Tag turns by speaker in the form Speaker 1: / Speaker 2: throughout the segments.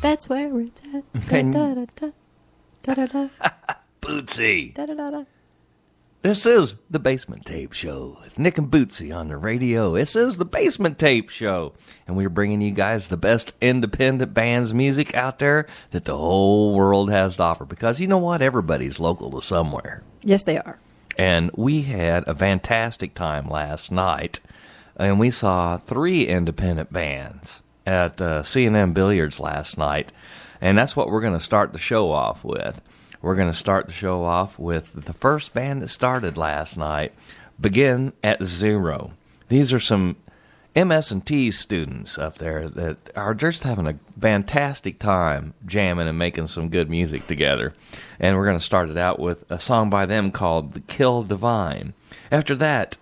Speaker 1: That's where it's at.
Speaker 2: Bootsy. This is the Basement Tape Show with Nick and Bootsy on the radio. This is the Basement Tape Show, and we're bringing you guys the best independent bands music out there that the whole world has to offer. Because you know what? Everybody's local to somewhere.
Speaker 1: Yes, they are.
Speaker 2: And we had a fantastic time last night, and we saw 3 independent bands at C&M Billiards last night, and that's what we're going to start the show off with. We're going to start the show off with the first band that started last night, Begin at Zero. These are some MS&T students up there that are just having a fantastic time jamming and making some good music together. And we're going to start it out with a song by them called The Kill Divine. After that...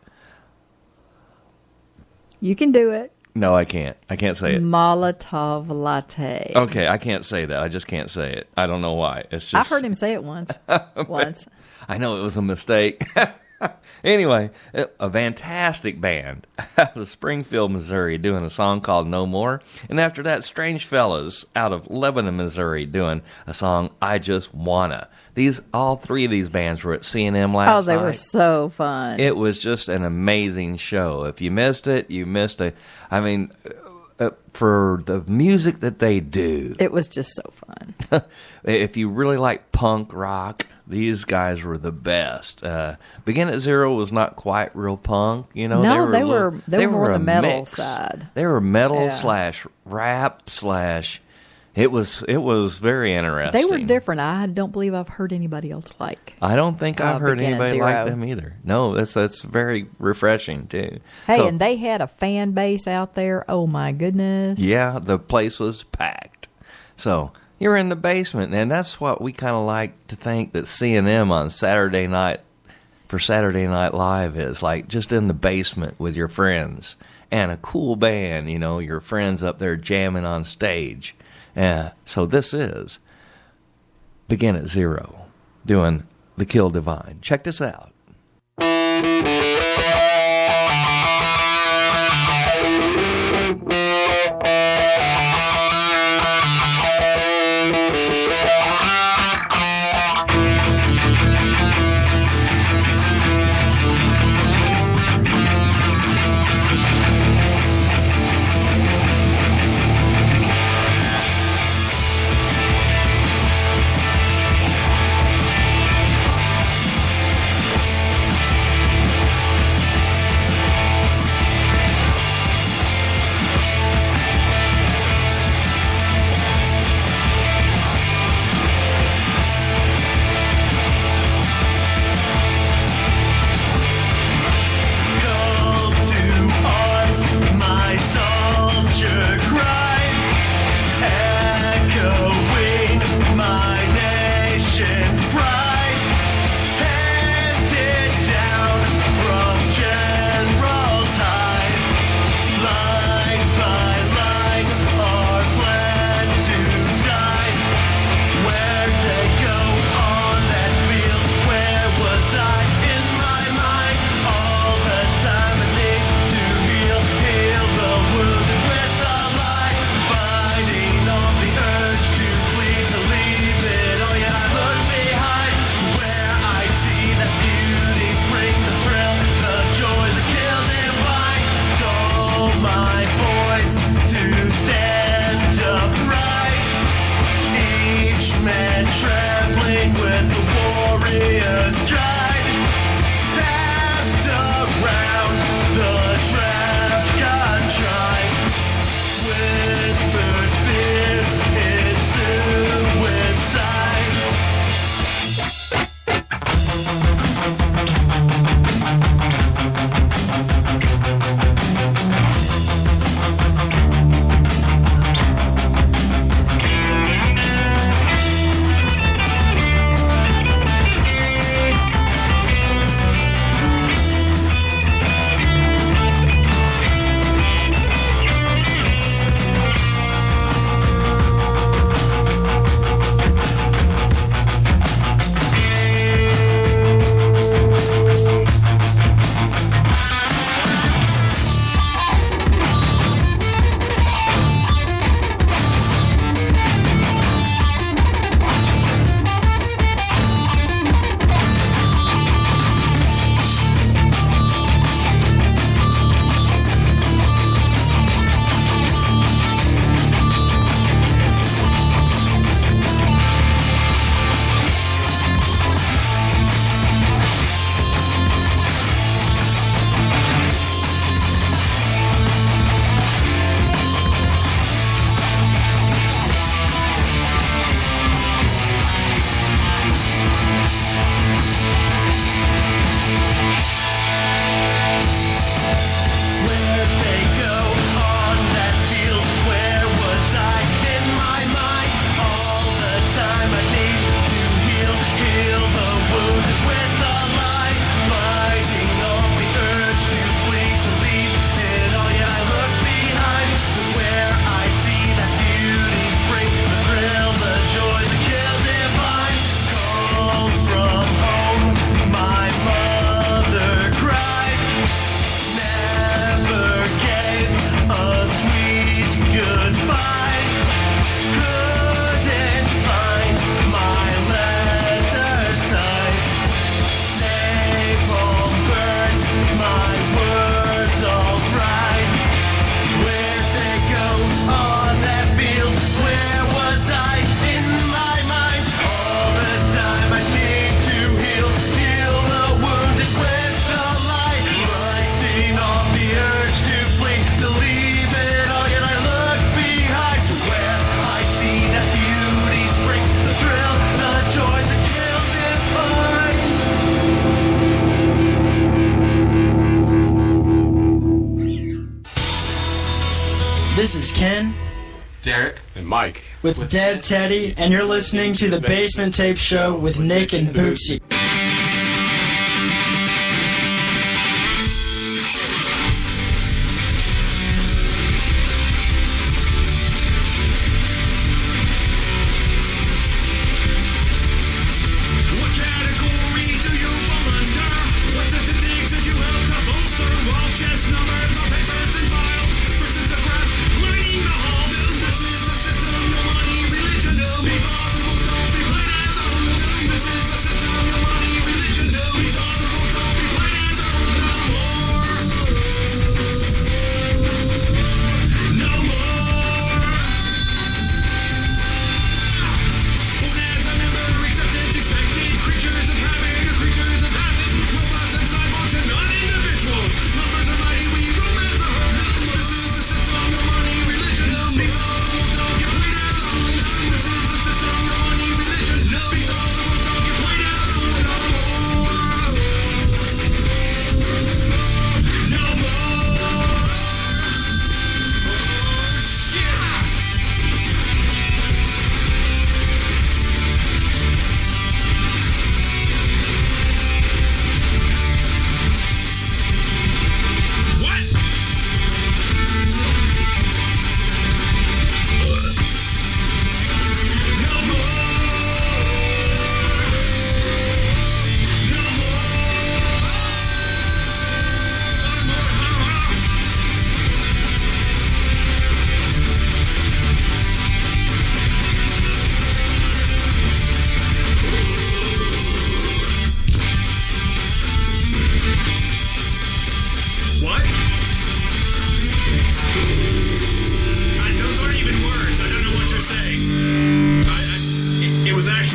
Speaker 1: You can do it.
Speaker 2: No, I can't. I can't say it.
Speaker 1: Molotov Latte.
Speaker 2: Okay, I can't say that. I just can't say it. I don't know why. It's just...
Speaker 1: I've heard him say it once.
Speaker 2: I know it was a mistake. Anyway, a fantastic band out of Springfield, Missouri, doing a song called No More. And after that, Strange Fellas out of Lebanon, Missouri, doing a song, I Just Wanna. All 3 of these bands were at C&M last night.
Speaker 1: Oh, they were so fun.
Speaker 2: It was just an amazing show. If you missed it, you missed it. I mean, for the music that they do.
Speaker 1: It was just so fun.
Speaker 2: If you really like punk rock, these guys were the best. Begin at Zero was not quite real punk, you know.
Speaker 1: No, they were more the metal
Speaker 2: mix.
Speaker 1: side.
Speaker 2: They were metal / rap / It was very interesting.
Speaker 1: They were different. I don't believe I've heard anybody else like.
Speaker 2: I don't think I've heard anybody like them either. No, that's very refreshing too.
Speaker 1: Hey, and they had a fan base out there. Oh my goodness.
Speaker 2: Yeah, the place was packed. So you're in the basement, and that's what we kind of like to think that C&M on Saturday night for Saturday Night Live is, like just in the basement with your friends and a cool band, you know, your friends up there jamming on stage. So this is Begin at Zero doing The Kill Divine. Check this out.
Speaker 3: This is Ken,
Speaker 4: Derek,
Speaker 5: and Mike
Speaker 3: with Dead Teddy, and you're listening to the Basement Tape Show with Nick and Bootsy.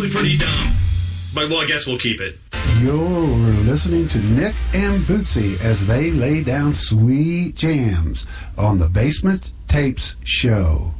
Speaker 6: Pretty dumb. But, well, I guess we'll keep it.
Speaker 7: You're listening to Nick and Bootsy as they lay down sweet jams on the Basement Tapes Show.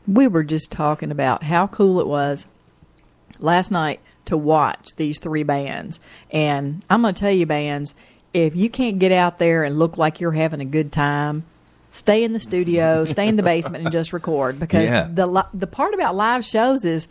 Speaker 1: We were just talking about how cool it was last night to watch these three bands. And I'm going to tell you, bands, if you can't get out there and look like you're having a good time, stay in the studio, stay in the basement, and just record. Because the part about live shows is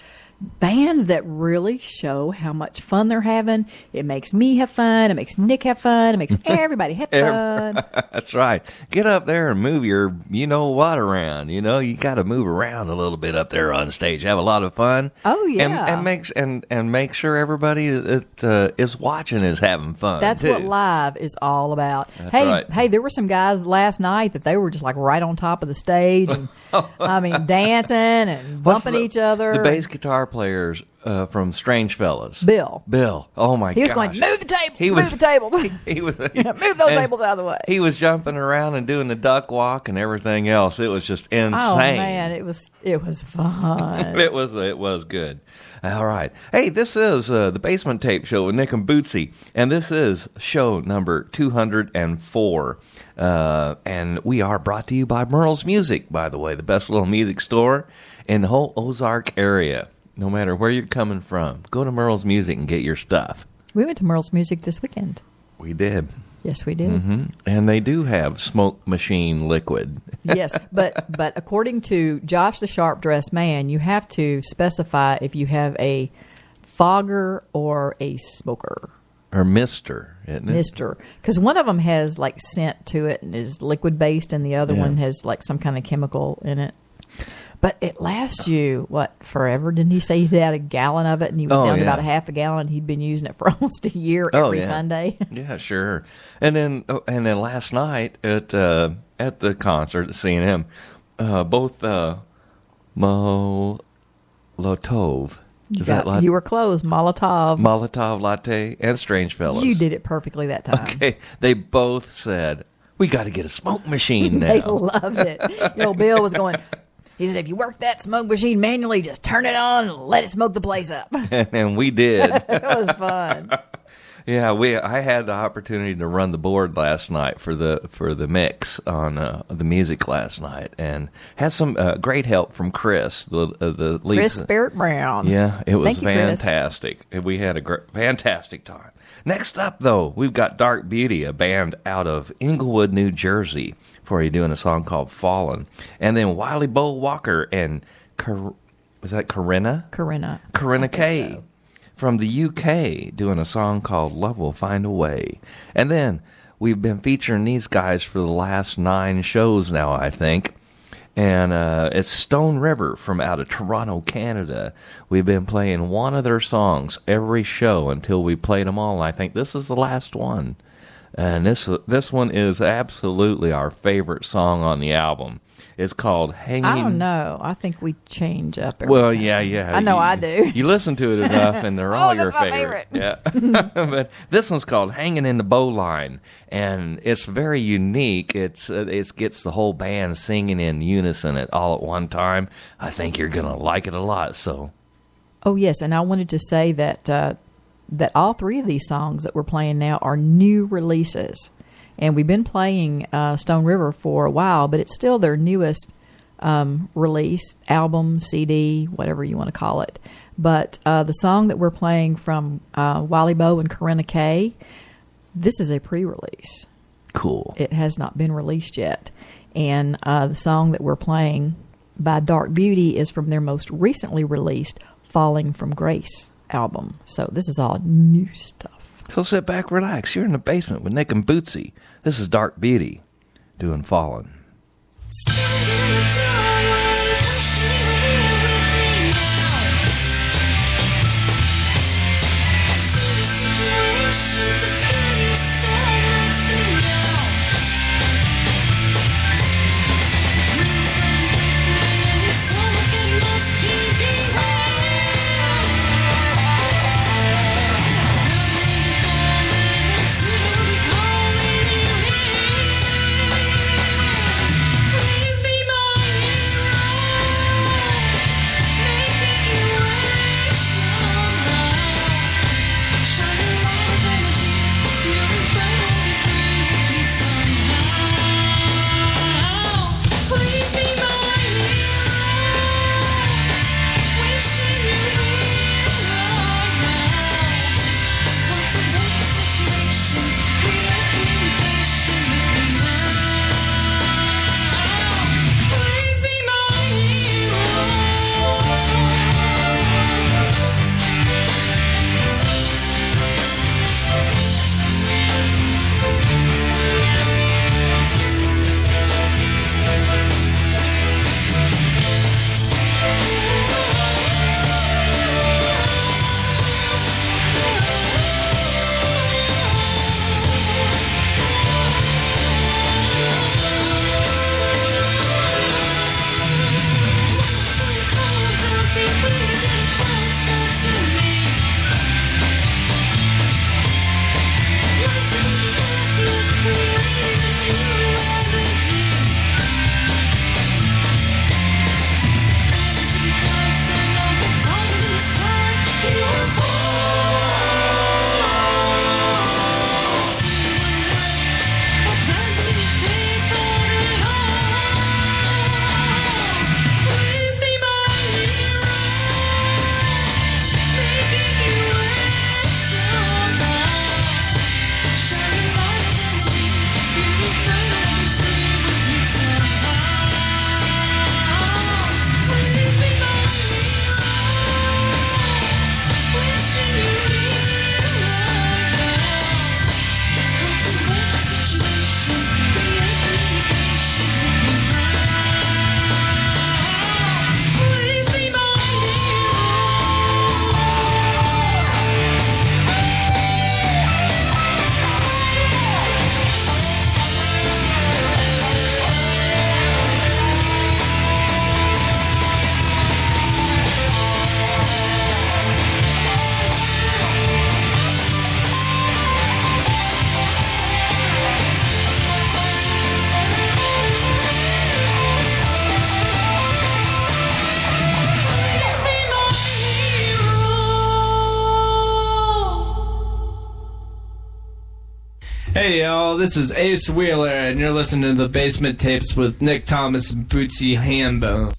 Speaker 1: bands that really show how much fun they're having. It makes me have fun. It makes Nick have fun. It makes everybody have fun.
Speaker 2: That's right. Get up there and move your you-know-what around. You know, you got to move around a little bit up there on stage. Have a lot of fun.
Speaker 1: Oh, yeah.
Speaker 2: And make sure everybody that is watching is having fun,
Speaker 1: That's
Speaker 2: too.
Speaker 1: what live is all about.
Speaker 2: That's
Speaker 1: hey,
Speaker 2: right.
Speaker 1: Hey, there were some guys last night that they were just like right on top of the stage and I mean dancing and bumping each other.
Speaker 2: The bass guitar players from Strange Fellas?
Speaker 1: Bill.
Speaker 2: Bill. Oh my god.
Speaker 1: He was going, move the tables, move the tables.
Speaker 2: He was
Speaker 1: move those tables out of the way.
Speaker 2: He was jumping around and doing the duck walk and everything else. It was just insane.
Speaker 1: Oh man, it was fun.
Speaker 2: It was good. All right. Hey, this is the Basement Tape Show with Nick and Bootsy, and this is show number 204. And we are brought to you by Merle's Music, by the way, the best little music store in the whole Ozark area. No matter where you're coming from, go to Merle's Music and get your stuff.
Speaker 1: We went to Merle's Music this weekend.
Speaker 2: We did.
Speaker 1: Yes, we did.
Speaker 2: Mm-hmm. And they do have smoke machine liquid.
Speaker 1: Yes, but according to Josh the Sharp Dressed Man, you have to specify if you have a fogger or a smoker.
Speaker 2: Or mister, isn't it?
Speaker 1: Mister. Because one of them has like scent to it and is liquid based, and the other one has like some kind of chemical in it. But it lasts you, forever? Didn't he say he had a gallon of it and he was down to about a half a gallon? He'd been using it for almost a year every Sunday.
Speaker 2: Yeah, sure. And then last night at the concert at C&M, both Molotov.
Speaker 1: You were close.
Speaker 2: Molotov Latte and Strange Fellas.
Speaker 1: You did it perfectly that time.
Speaker 2: Okay. They both said, we got to get a smoke machine now.
Speaker 1: They loved it. Bill was going... He said, if you work that smoke machine manually, just turn it on and let it smoke the place up.
Speaker 2: And we did.
Speaker 1: It was fun.
Speaker 2: Yeah, I had the opportunity to run the board last night for the mix on the music last night, and had some great help from Chris, the lead.
Speaker 1: Chris Spirit Brown.
Speaker 2: Yeah, it was
Speaker 1: Thank you,
Speaker 2: fantastic. We had a fantastic time. Next up, though, we've got Dark Beauty, a band out of Inglewood, New Jersey, for you doing a song called Fallen. And then Wiley Bo Walker and is that Corinna? Corinna Kay from the UK doing a song called Love Will Find a Way. And then we've been featuring these guys for the last 9 shows now, I think. And it's Stone River from out of Toronto, Canada. We've been playing one of their songs every show until we played them all. And I think this is the last one. And this one is absolutely our favorite song on the album. It's called Hanging...
Speaker 1: I don't know. I think we change up every
Speaker 2: Well,
Speaker 1: time.
Speaker 2: yeah.
Speaker 1: I know I do.
Speaker 2: You listen to it enough, and they're all your
Speaker 1: favorite.
Speaker 2: Yeah. But this one's called Hanging in the Bowline, and it's very unique. It gets the whole band singing in unison all at one time. I think you're going to like it a lot, so...
Speaker 1: Oh, yes, and I wanted to say that all 3 of these songs that we're playing now are new releases. And we've been playing Stone River for a while, but it's still their newest release, album, CD, whatever you want to call it. But the song that we're playing from Wiley Bo and Corinna Kay, this is a pre-release.
Speaker 2: Cool.
Speaker 1: It has not been released yet. And the song that we're playing by Dark Beauty is from their most recently released Falling from Grace album. So this is all new stuff.
Speaker 2: So sit back, relax. You're in the basement with Nick and Bootsy. This is Dark Beauty doing Fallen.
Speaker 4: Please be mine. Hey y'all, this is Ace Wheeler, and you're listening to the Basement Tapes with Nick Thomas and Bootsy Hambone.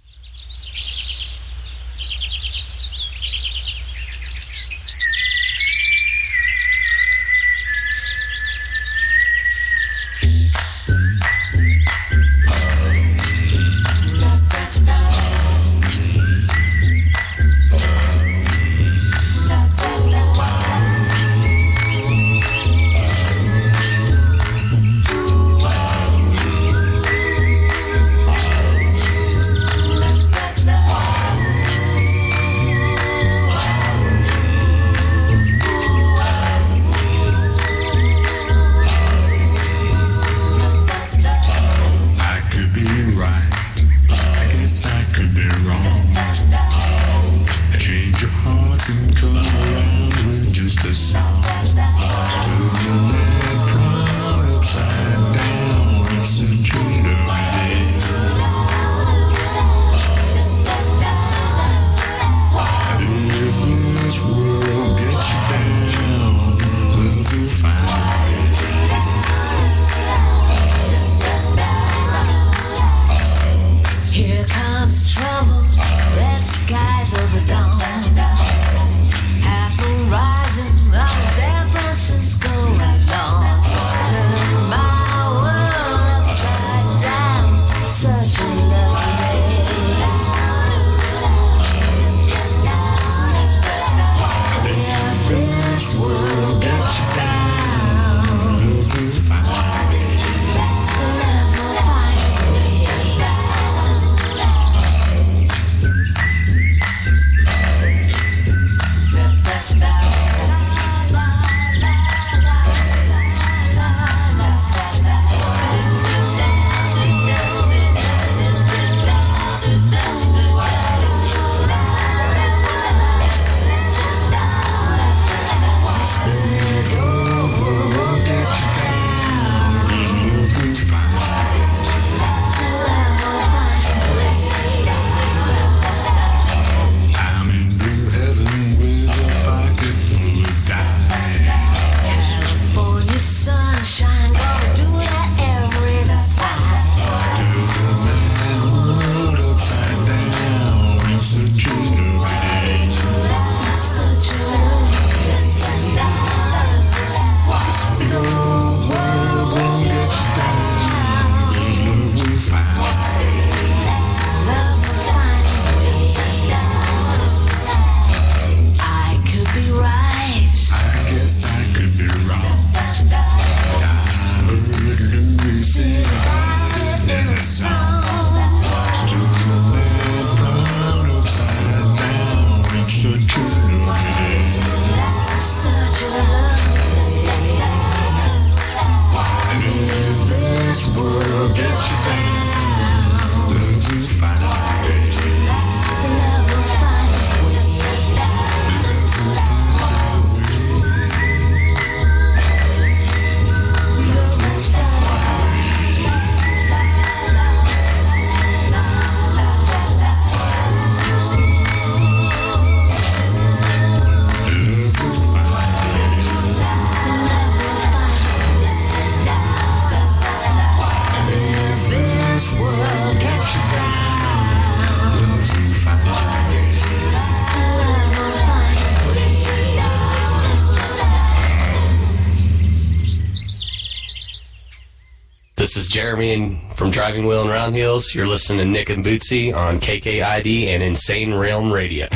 Speaker 5: This is Jeremy from Driving Wheel and Round Hills. You're listening to Nick and Bootsy on KKID and Insane Realm Radio.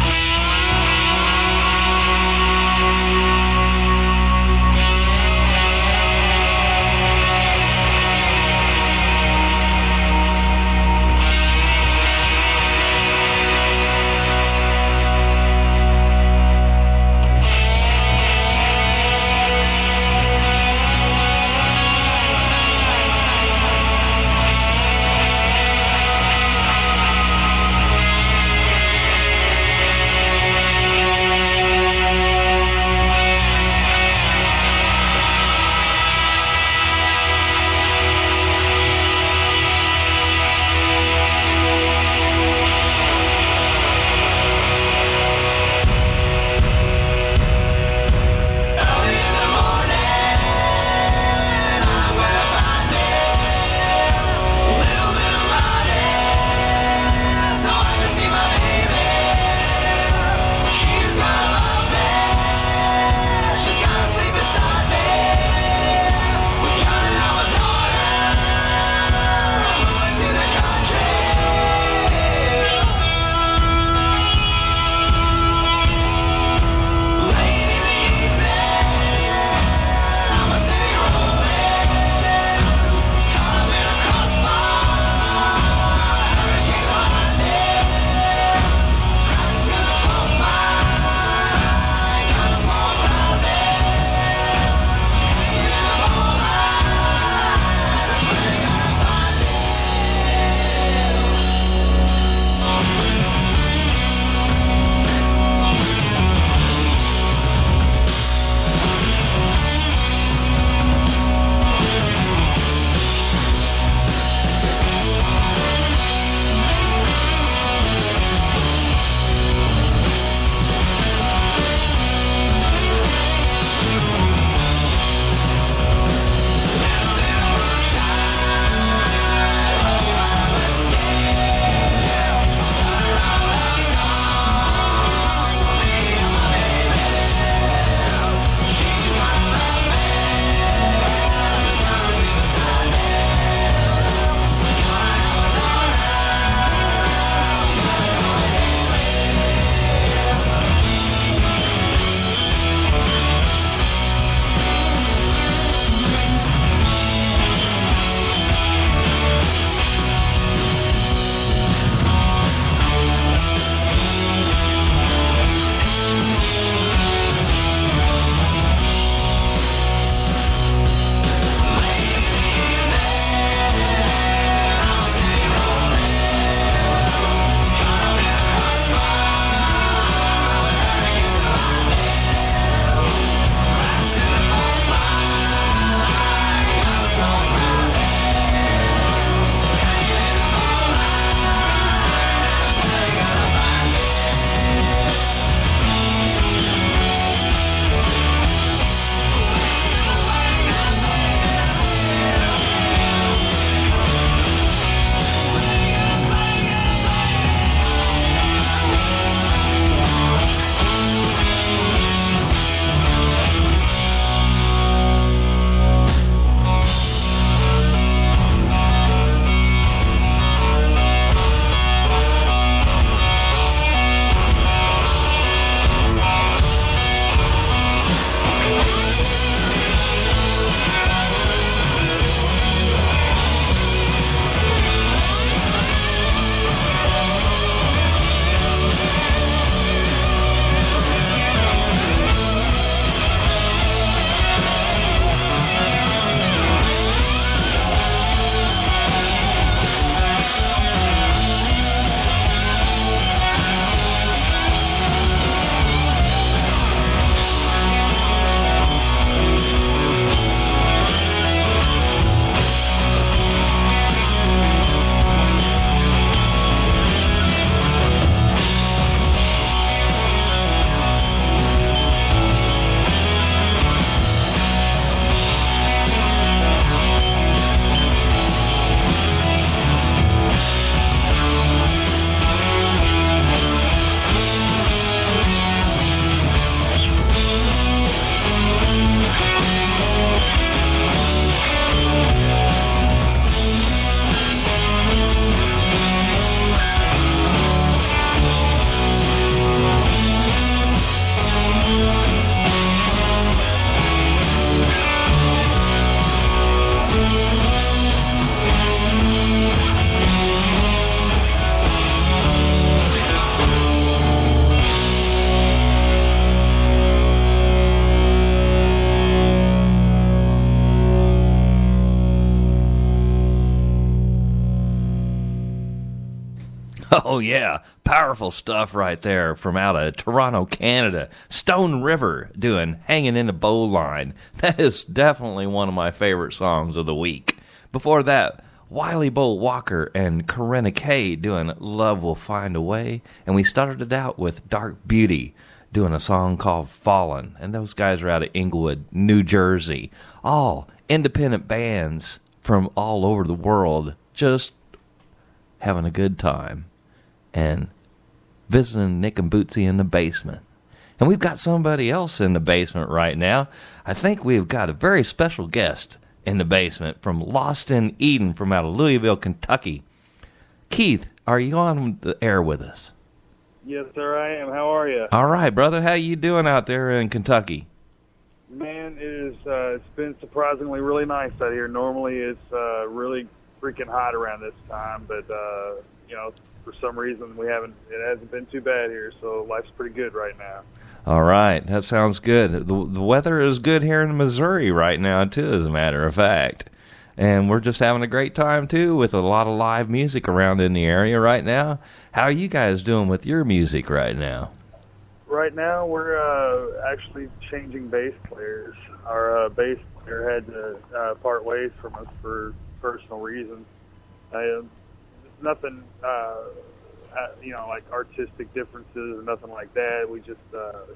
Speaker 2: Oh, yeah. Powerful stuff right there from out of Toronto, Canada. Stone River doing Hanging in the Bowline. That is definitely one of my favorite songs of the week. Before that, Wiley Bow Walker and Corinna Kay doing Love Will Find a Way. And we started it out with Dark Beauty doing a song called Fallen. And those guys are out of Inglewood, New Jersey. All independent bands from all over the world, just having a good time and visiting Nick and Bootsy in the basement. And we've got somebody else in the basement right now. I think we've got a very special guest in the basement from Lost in Eden from out of Louisville, Kentucky. Keith, are you on the air with us?
Speaker 8: Yes, sir, I am. How are you?
Speaker 2: All right, brother. How you doing out there in Kentucky?
Speaker 8: Man, it's been surprisingly really nice out here. Normally it's really freaking hot around this time, but for some reason it hasn't been too bad here, so life's pretty good right now.
Speaker 2: All right, that sounds good. The weather is good here in Missouri right now, too, as a matter of fact. And we're just having a great time, too, with a lot of live music around in the area right now. How are you guys doing with your music right now?
Speaker 8: Right now, we're actually changing bass players. Our bass player had to part ways from us for personal reasons. Nothing, like artistic differences or nothing like that.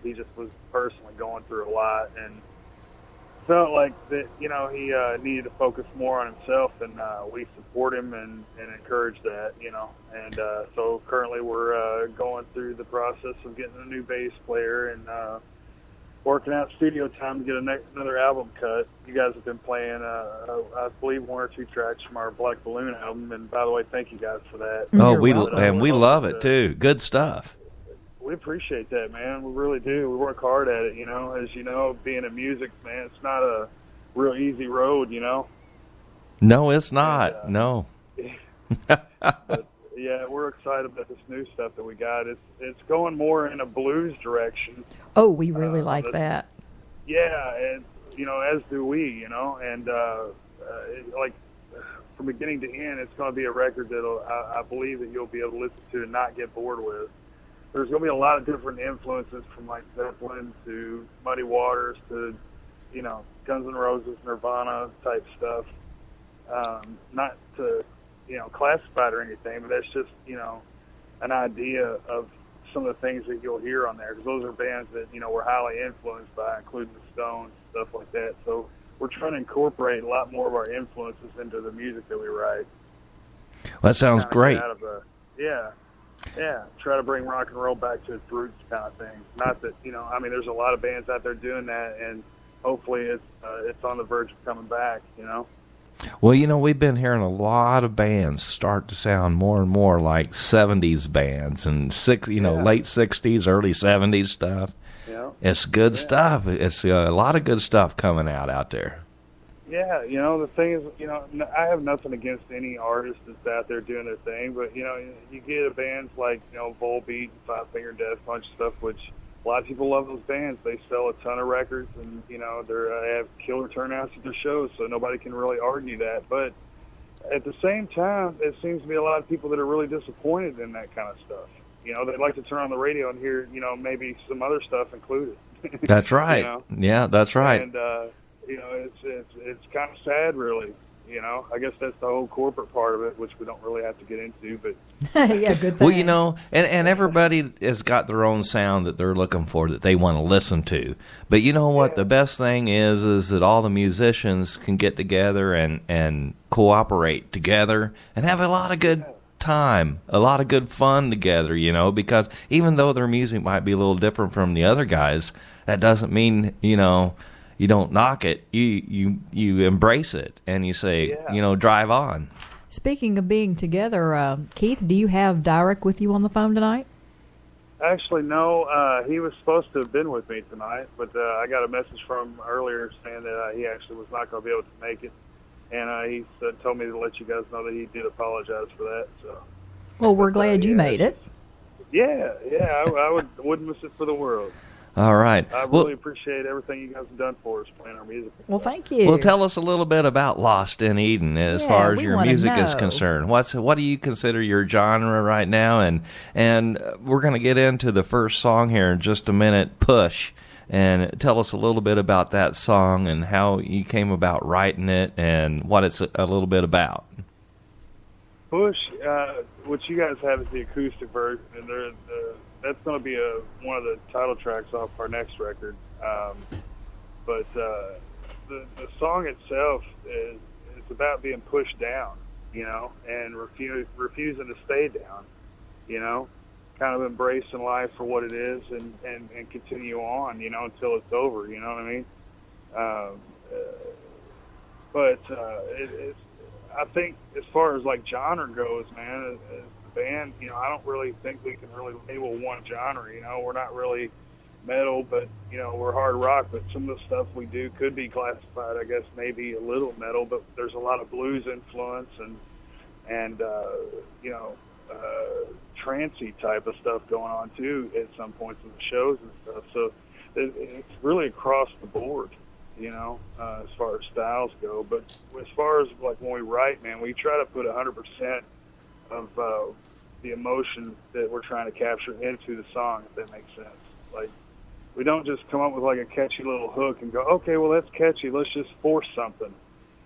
Speaker 8: He just was personally going through a lot and felt like that, he needed to focus more on himself, and we support him and encourage that, And so currently we're going through the process of getting a new bass player and working out studio time to get another album cut. You guys have been playing, I believe, 1 or 2 tracks from our Black Balloon album, and by the way, thank you guys for that.
Speaker 2: Oh, we love it too. Good stuff.
Speaker 8: We appreciate that, man. We really do. We work hard at it, As you know, being in music, man, it's not a real easy road,
Speaker 2: No, it's not. No.
Speaker 8: But, yeah, we're excited about this new stuff that we got. It's going more in a blues direction.
Speaker 1: Oh, we really like that.
Speaker 8: Yeah, and as do we. And from beginning to end, it's going to be a record that I believe that you'll be able to listen to and not get bored with. There's going to be a lot of different influences from like Zeppelin to Muddy Waters to Guns N' Roses, Nirvana type stuff. Not to classified or anything, but that's just, an idea of some of the things that you'll hear on there, because those are bands that, we're highly influenced by, including the Stones, stuff like that. So we're trying to incorporate a lot more of our influences into the music that we write.
Speaker 2: Well, that sounds great.
Speaker 8: Try to bring rock and roll back to its roots kind of thing. Not that, there's a lot of bands out there doing that, and hopefully it's on the verge of coming back,
Speaker 2: Well, we've been hearing a lot of bands start to sound more and more like 70s bands and late 60s, early 70s stuff.
Speaker 8: Yeah.
Speaker 2: It's good stuff. It's a lot of good stuff coming out there.
Speaker 8: Yeah, the thing is, I have nothing against any artist that's out there doing their thing, but, you get a bands like, Volbeat and Five Finger Death Punch stuff, which a lot of people love those bands. They sell a ton of records, and they have killer turnouts at their shows, so nobody can really argue that. But at the same time, it seems to be a lot of people that are really disappointed in that kind of stuff. They'd like to turn on the radio and hear, maybe some other stuff included.
Speaker 2: That's right. Yeah, that's right.
Speaker 8: And it's kind of sad, really. I guess that's the whole corporate part of it, which we don't really have to get into. But
Speaker 1: yeah, good thing.
Speaker 2: Well, and everybody has got their own sound that they're looking for, that they want to listen to. But you know what? Yeah. The best thing is that all the musicians can get together and cooperate together and have a lot of good time, a lot of good fun together, because even though their music might be a little different from the other guys, that doesn't mean, you don't knock it. You embrace it, and you say, drive on.
Speaker 1: Speaking of being together, Keith, do you have Derek with you on the phone tonight?
Speaker 8: Actually, no. He was supposed to have been with me tonight, but I got a message from him earlier saying that he actually was not going to be able to make it, and he told me to let you guys know that he did apologize for that. So,
Speaker 1: well, we're glad you made it.
Speaker 8: Yeah, I wouldn't miss it for the world.
Speaker 2: All right.
Speaker 8: I really appreciate everything you guys have done for us, playing our music.
Speaker 1: Well, thank you.
Speaker 2: Well, tell us a little bit about Lost in Eden as far as your music is concerned. What do you consider your genre right now? And we're going to get into the first song here in just a minute, Push. And tell us a little bit about that song and how you came about writing it and what it's a little bit about.
Speaker 8: Push, what you guys have is the acoustic version, and that's going to be one of the title tracks off our next record. But the song itself is about being pushed down, and refusing to stay down, kind of embracing life for what it is and continue on, until it's over, you know what I mean? It's I think as far as like genre goes, man, as the band, I don't really think we can really label one genre. We're not really metal, but we're hard rock. But some of the stuff we do could be classified, I guess, maybe a little metal. But there's a lot of blues influence and trancey type of stuff going on too at some points in the shows and stuff. So it's really across the board. As far as styles go. But as far as like when we write, man, we try to put 100% of the emotion that we're trying to capture into the song, if that makes sense. Like, we don't just come up with like a catchy little hook and go, okay, well, that's catchy, let's just force something.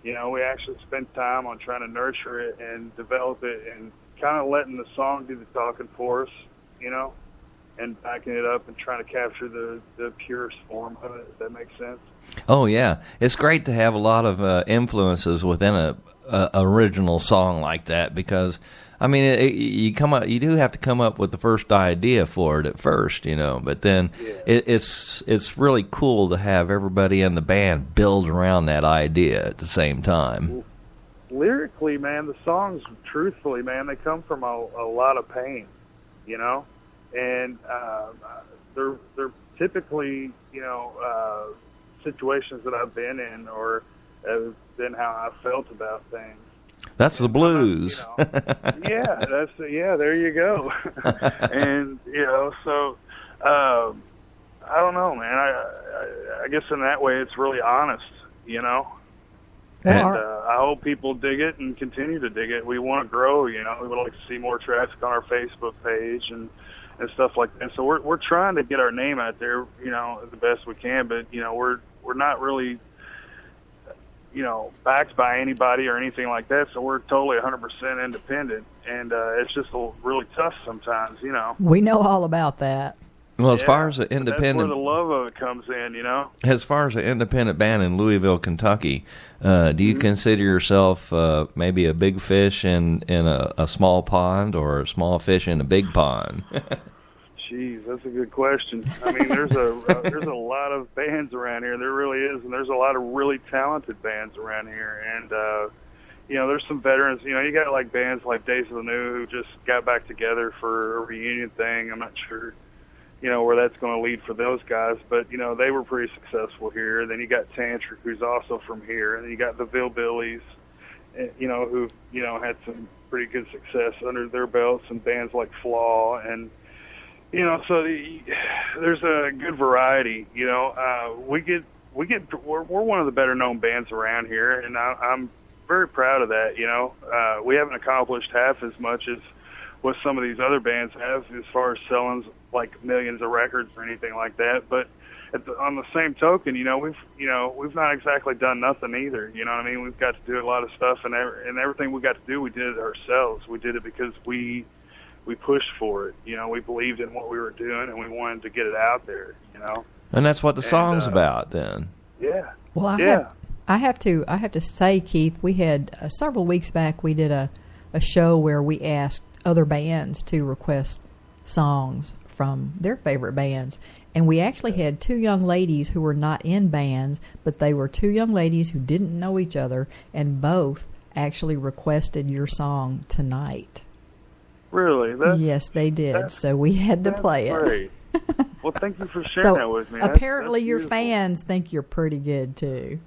Speaker 8: We actually spend time on trying to nurture it and develop it and kind of letting the song do the talking for us, and backing it up and trying to capture the purest form of it, if that makes sense.
Speaker 2: Oh, yeah. It's great to have a lot of influences within a original song like that because, I mean, you do have to come up with the first idea for it at first, but then it's really cool to have everybody in the band build around that idea at the same time.
Speaker 8: Lyrically, man, the songs, truthfully, man, they come from a lot of pain, and they're typically, situations that I've been in or have been how I felt about things.
Speaker 2: That's the blues.
Speaker 8: There you go. And so I don't know, man. I guess in that way it's really honest, and I hope people dig it and continue to dig it. We want to grow, we would like to see more traffic on our Facebook page and stuff like that. So we're trying to get our name out there, the best we can, but we're not really, backed by anybody or anything like that. So we're totally 100% independent, and it's just really tough sometimes,
Speaker 1: We know all about that.
Speaker 2: Well, as far as an independent,
Speaker 8: that's where the love of it comes in,
Speaker 2: As far as an independent band in Louisville, Kentucky, do you consider yourself maybe a big fish in a small pond or a small fish in a big pond?
Speaker 8: Jeez, that's a good question. I mean, there's a lot of bands around here. There really is, and there's a lot of really talented bands around here. And there's some veterans. You got like bands like Days of the New who just got back together for a reunion thing. I'm not sure, where that's going to lead for those guys, but they were pretty successful here. Then you got Tantric, who's also from here, and then you got the Villbillies, who had some pretty good success under their belts, and bands like Flaw and. So there's a good variety. We're one of the better known bands around here, and I'm very proud of that. We haven't accomplished half as much as what some of these other bands have as far as selling like millions of records or anything like that. But on the same token, we've not exactly done nothing either. You know what I mean? We've got to do a lot of stuff, and everything we got to do, we did it ourselves. We did it because we pushed for it. We believed in what we were doing, and we wanted to get it out there.
Speaker 2: And that's what the song's about, then.
Speaker 8: Yeah.
Speaker 1: Well, I have to say, Keith, we had several weeks back. We did a show where we asked other bands to request songs from their favorite bands, and we actually had two young ladies who were not in bands, but they were two young ladies who didn't know each other, and both actually requested your song tonight.
Speaker 8: Really?
Speaker 1: Yes, they did. So we had to play it.
Speaker 8: Great. Well, thank you for sharing that with me.
Speaker 1: Apparently
Speaker 8: that's
Speaker 1: your
Speaker 8: beautiful.
Speaker 1: fans think you're pretty good, too.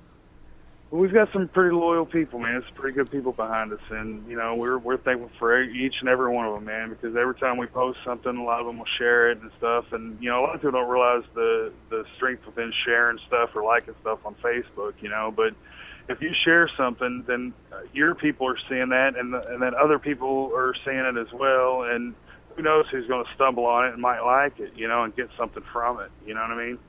Speaker 8: We've got some pretty loyal people, man. Some pretty good people behind us, and we're thankful for each and every one of them, man. Because every time we post something, a lot of them will share it and stuff. And a lot of people don't realize the strength within sharing stuff or liking stuff on Facebook, But if you share something, then your people are seeing that, and then other people are seeing it as well. And who knows who's going to stumble on it and might like it, and get something from it. You know what I mean?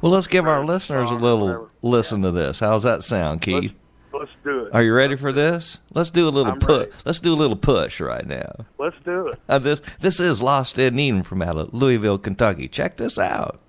Speaker 2: Well, let's give our listeners a little listen to this. How's that sound, Keith?
Speaker 8: Let's do it.
Speaker 2: Are you ready for this? Let's do a little push. Let's do a little push right now.
Speaker 8: Let's do it.
Speaker 2: This is Lost in Eden from out of Louisville, Kentucky. Check this out.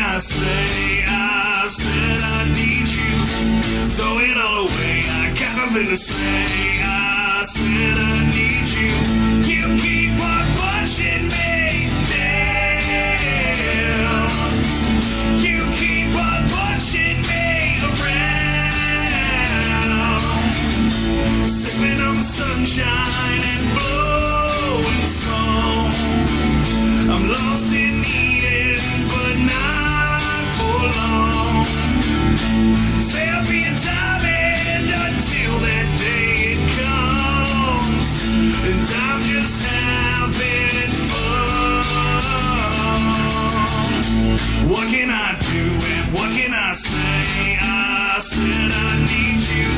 Speaker 9: I said I need you. Throw it all away. I got nothing to say. I said I need you. You keep on pushing me down. You keep on pushing me around. Sipping on the sunshine and blowing smoke. I'm lost in Eden, but not long. Stay up in time and until that day it comes, and I'm just having fun. What can I do and what can I say? I said I need you.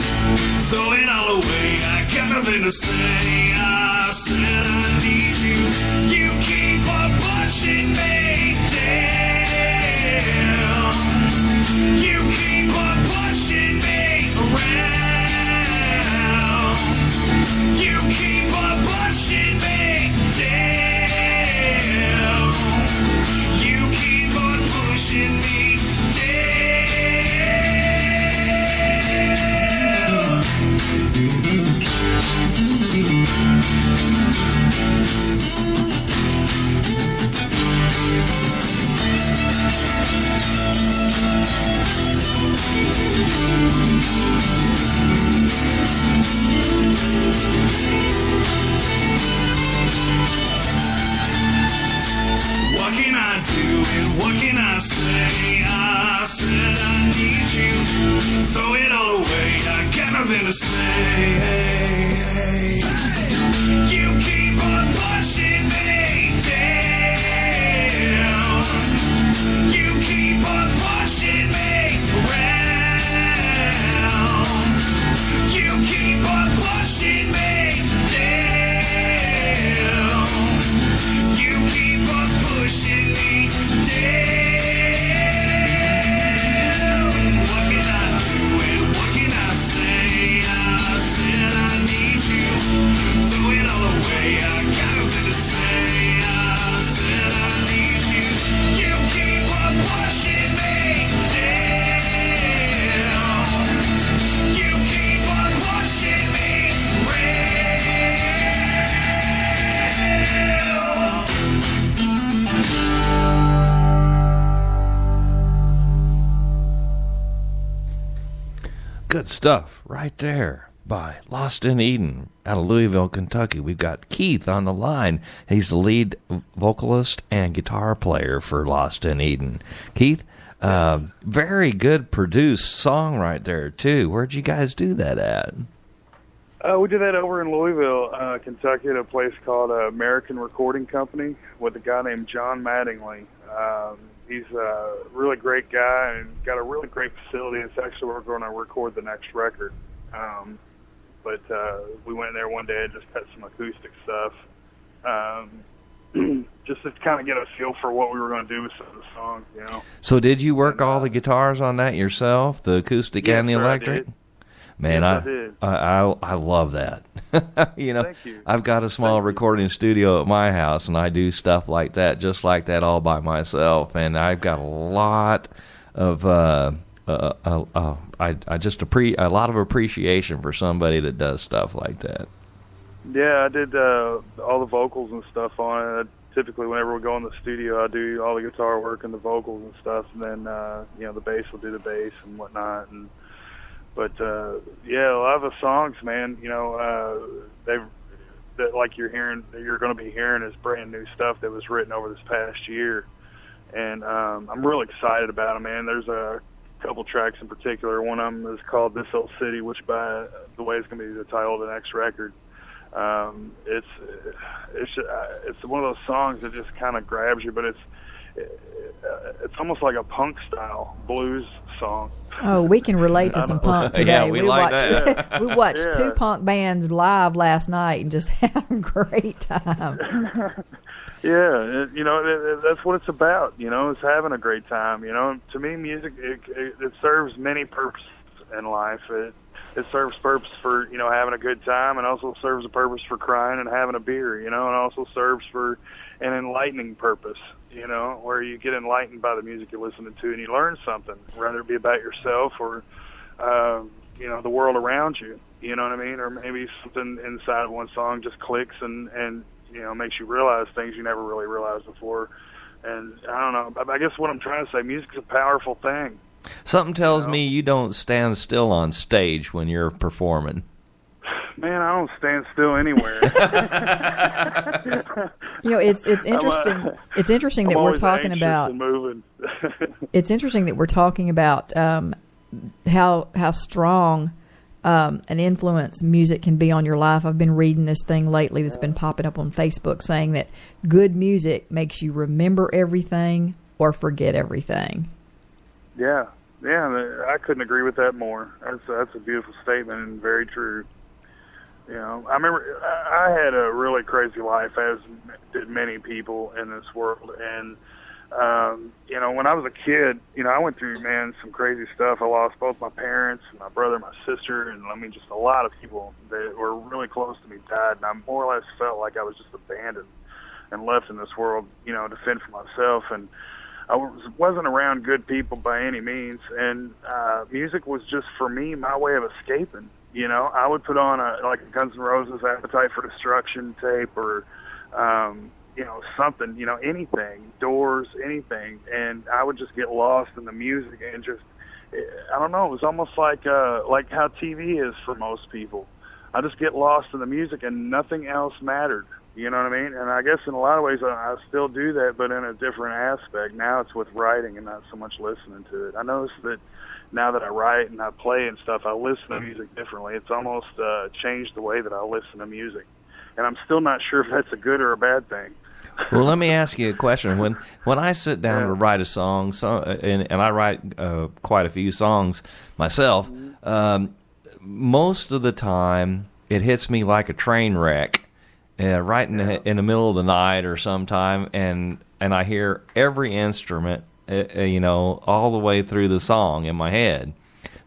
Speaker 9: Throw it all away. I got nothing to say. I said I need you. You keep on pushing me down. You keep on pushing me around. You keep on pushing me down. You keep on pushing me What can I do and what can I say? I said I need you. Throw it all away. I got nothing to say. You keep on pushing me down. You keep on pushing me around. You keep on pushing me down. You keep on pushing me down. What can I do and what can I say? I said I need you. Throw it all away. I got nothing to say. I said I need you. You keep on pushing me down. You keep on pushing me around.
Speaker 2: Good stuff right there by Lost in Eden out of Louisville, Kentucky. We've got Keith on the line. He's the lead vocalist and guitar player for Lost in Eden. Keith, very good produced song right there, too. Where'd you guys do that at?
Speaker 8: We did that over in Louisville, Kentucky, at a place called American Recording Company with a guy named John Mattingly. He's a really great guy and got a really great facility. It's actually where we're going to record the next record. But we went in there one day and just cut some acoustic stuff, just to kind of get a feel for what we were going to do with some of the songs,
Speaker 2: So did you work all the guitars on that yourself, the acoustic and the electric? Man,
Speaker 8: Yes, I did.
Speaker 2: I love that. You know,
Speaker 8: Thank you.
Speaker 2: I've got a small recording studio at my house, and I do stuff like that, just like that, all by myself. And I've got a lot of a lot of appreciation for somebody that does stuff like that.
Speaker 8: Yeah, I did all the vocals and stuff on it. Typically, whenever we go in the studio, I do all the guitar work and the vocals and stuff, and then the bass will do the bass and whatnot. But yeah, a lot of the songs, man, that like you're going to be hearing is brand new stuff that was written over this past year, and I'm really excited about them, man. There's a couple tracks in particular. One of them is called "This Old City," which, by the way, is going to be the title of the next record. It's one of those songs that just kind of grabs you, but it's almost like a punk style blues song.
Speaker 1: Oh, we can relate to some punk today.
Speaker 2: Yeah, we like
Speaker 1: watched,
Speaker 2: that.
Speaker 1: we watched
Speaker 8: Yeah.
Speaker 1: 2 punk bands live last night and just had a great time.
Speaker 8: Yeah, that's what it's about. It's having a great time. To me, music it serves many purposes in life. It serves purpose for having a good time, and also serves a purpose for crying and having a beer. And also serves for an enlightening purpose. Where you get enlightened by the music you're listening to, and you learn something, whether it be about yourself or the world around you. You know what I mean? Or maybe something inside of one song just clicks and makes you realize things you never really realized before. And I don't know. I guess what I'm trying to say, music's a powerful thing.
Speaker 2: Something tells me you don't stand still on stage when you're performing.
Speaker 8: Man, I don't stand still anywhere.
Speaker 1: It's interesting. It's interesting that we're talking about. It's interesting that we're talking about how strong an influence music can be on your life. I've been reading this thing lately that's been popping up on Facebook saying that good music makes you remember everything or forget everything.
Speaker 8: Yeah, I couldn't agree with that more. That's a beautiful statement and very true. I remember I had a really crazy life, as did many people in this world. And, when I was a kid, I went through, some crazy stuff. I lost both my parents, my brother, my sister, and just a lot of people that were really close to me died. And I more or less felt like I was just abandoned and left in this world, to fend for myself. And I wasn't around good people by any means. And music was just, for me, my way of escaping. I would put on a Guns N' Roses Appetite for Destruction tape or, something, anything, Doors, anything. And I would just get lost in the music and just, I don't know, it was almost like how TV is for most people. I just get lost in the music and nothing else mattered. You know what I mean? And I guess in a lot of ways I still do that, but in a different aspect. Now it's with writing and not so much listening to it. I notice that now that I write and I play and stuff, I listen to music differently. It's almost changed the way that I listen to music. And I'm still not sure if that's a good or a bad thing.
Speaker 2: Well, let me ask you a question. When I sit down to write a song, and I write quite a few songs myself, most of the time it hits me like a train wreck, right in the middle of the night or sometime, and I hear every instrument, all the way through the song in my head.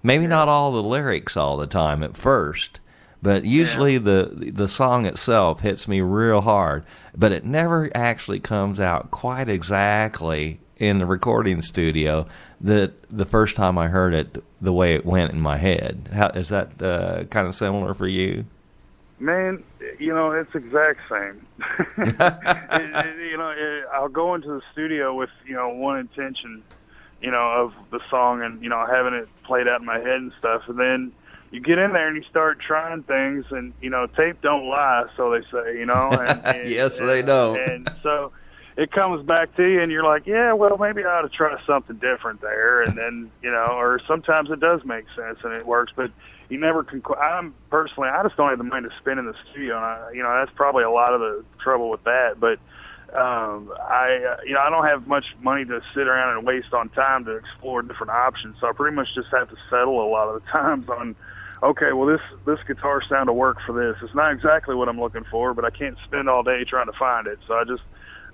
Speaker 2: Maybe not all the lyrics all the time at first, but usually the song itself hits me real hard. But it never actually comes out quite exactly in the recording studio that the first time I heard it, the way it went in my head. Is that kind of similar for you?
Speaker 8: Man, it's exact same. I'll go into the studio with, one intention, of the song and, having it played out in my head and stuff. And then you get in there and you start trying things and, tape don't lie, so they say, And,
Speaker 2: yes, they don't.
Speaker 8: And so it comes back to you and you're like, yeah, well, maybe I ought to try something different there. And then, or sometimes it does make sense and it works, but you never can. I just don't have the money to spend in the studio, and that's probably a lot of the trouble with that. But I don't have much money to sit around and waste on time to explore different options. So I pretty much just have to settle a lot of the times on, okay, well this guitar sound will work for this. It's not exactly what I'm looking for, but I can't spend all day trying to find it. So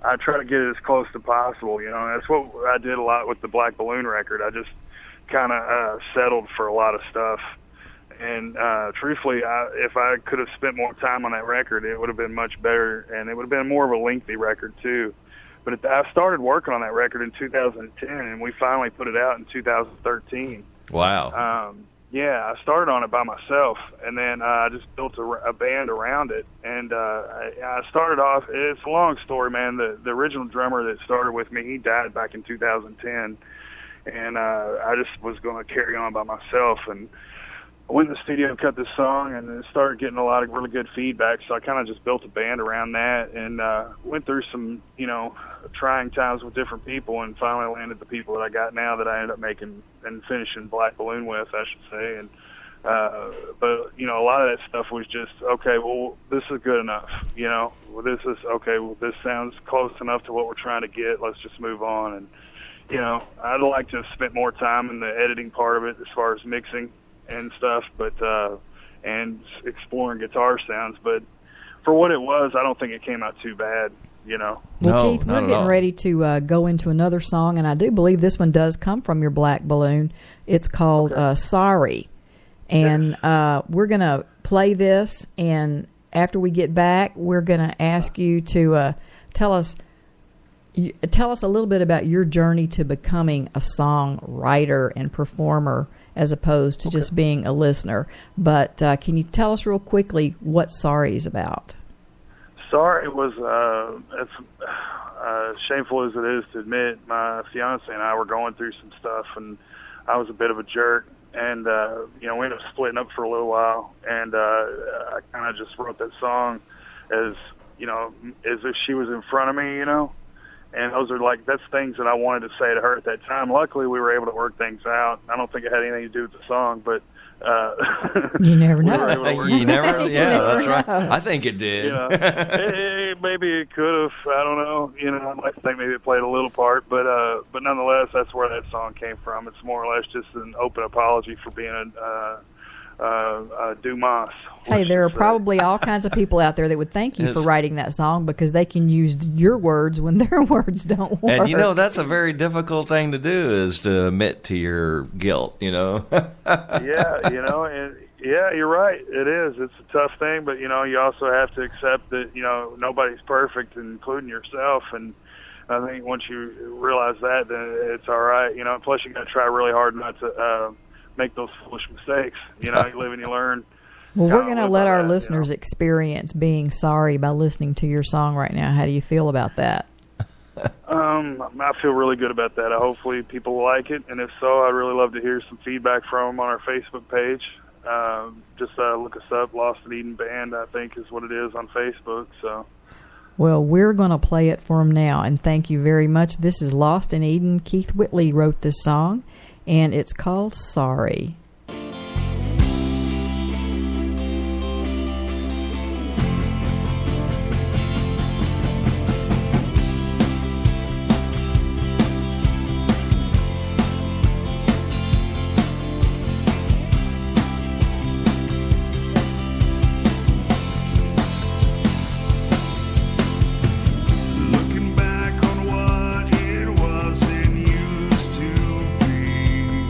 Speaker 8: I try to get it as close to possible. And that's what I did a lot with the Black Balloon record. I just kind of settled for a lot of stuff. And truthfully, if I could have spent more time on that record, it would have been much better, and it would have been more of a lengthy record too. But I started working on that record in 2010, and we finally put it out in 2013.
Speaker 2: Wow.
Speaker 8: Yeah, I started on it by myself, and then I just built a band around it. And I started off, it's a long story, man. The original drummer that started with me, he died back in 2010, and I just was going to carry on by myself. And I went in the studio and cut this song, and it started getting a lot of really good feedback, so I kind of just built a band around that, and went through some, trying times with different people, and finally landed the people that I got now that I ended up making and finishing Black Balloon with, I should say. And but a lot of that stuff was just, okay, well, this is good enough, well, this is okay, well, this sounds close enough to what we're trying to get, let's just move on. And I'd like to have spent more time in the editing part of it as far as mixing and stuff, but and exploring guitar sounds, but for what it was, I don't think it came out too bad.
Speaker 1: Well,
Speaker 2: No,
Speaker 1: Keith,
Speaker 2: not
Speaker 1: we're
Speaker 2: at
Speaker 1: getting
Speaker 2: all.
Speaker 1: ready to go into another song, and I do believe this one does come from your Black Balloon. It's called Sorry. And we're going to play this, and after we get back, we're going to ask you to tell us a little bit about your journey to becoming a songwriter and performer as opposed to just being a listener. But can you tell us real quickly what Sorry is about?
Speaker 8: Sorry was, as shameful as it is to admit, my fiance and I were going through some stuff, and I was a bit of a jerk. And, we ended up splitting up for a little while, and I kind of just wrote that song as if she was in front of me, And those are that's things that I wanted to say to her at that time. Luckily, we were able to work things out. I don't think it had anything to do with the song, but
Speaker 1: you never
Speaker 8: we
Speaker 1: know.
Speaker 8: were able to work
Speaker 2: You
Speaker 8: it
Speaker 2: never,
Speaker 8: out.
Speaker 2: yeah,
Speaker 1: never
Speaker 2: that's right.
Speaker 1: know.
Speaker 2: I think it did.
Speaker 8: Maybe it could have. I don't know. I'd like to think maybe it played a little part, but nonetheless, that's where that song came from. It's more or less just an open apology for being a Dumas.
Speaker 1: Hey, there are probably all kinds of people out there that would thank you for writing that song because they can use your words when their words don't work.
Speaker 2: And that's a very difficult thing to do, is to admit to your guilt,
Speaker 8: Yeah, you're right. It is. It's a tough thing, but you also have to accept that nobody's perfect, including yourself. And I think once you realize that, then it's all right. Plus you got to try really hard not to make those foolish mistakes. You live and you learn.
Speaker 1: Well, we're going to let our listeners experience being sorry by listening to your song right now. How do you feel about that?
Speaker 8: I feel really good about that. Hopefully people like it, and if so, I'd really love to hear some feedback from them on our Facebook page. Just look us up, Lost in Eden Band, I think is what it is on Facebook. So,
Speaker 1: well, we're going to play it for them now, and thank you very much. This is Lost in Eden. Keith Whitley wrote this song, and it's called Sorry.
Speaker 9: Looking back on what it was and used to be,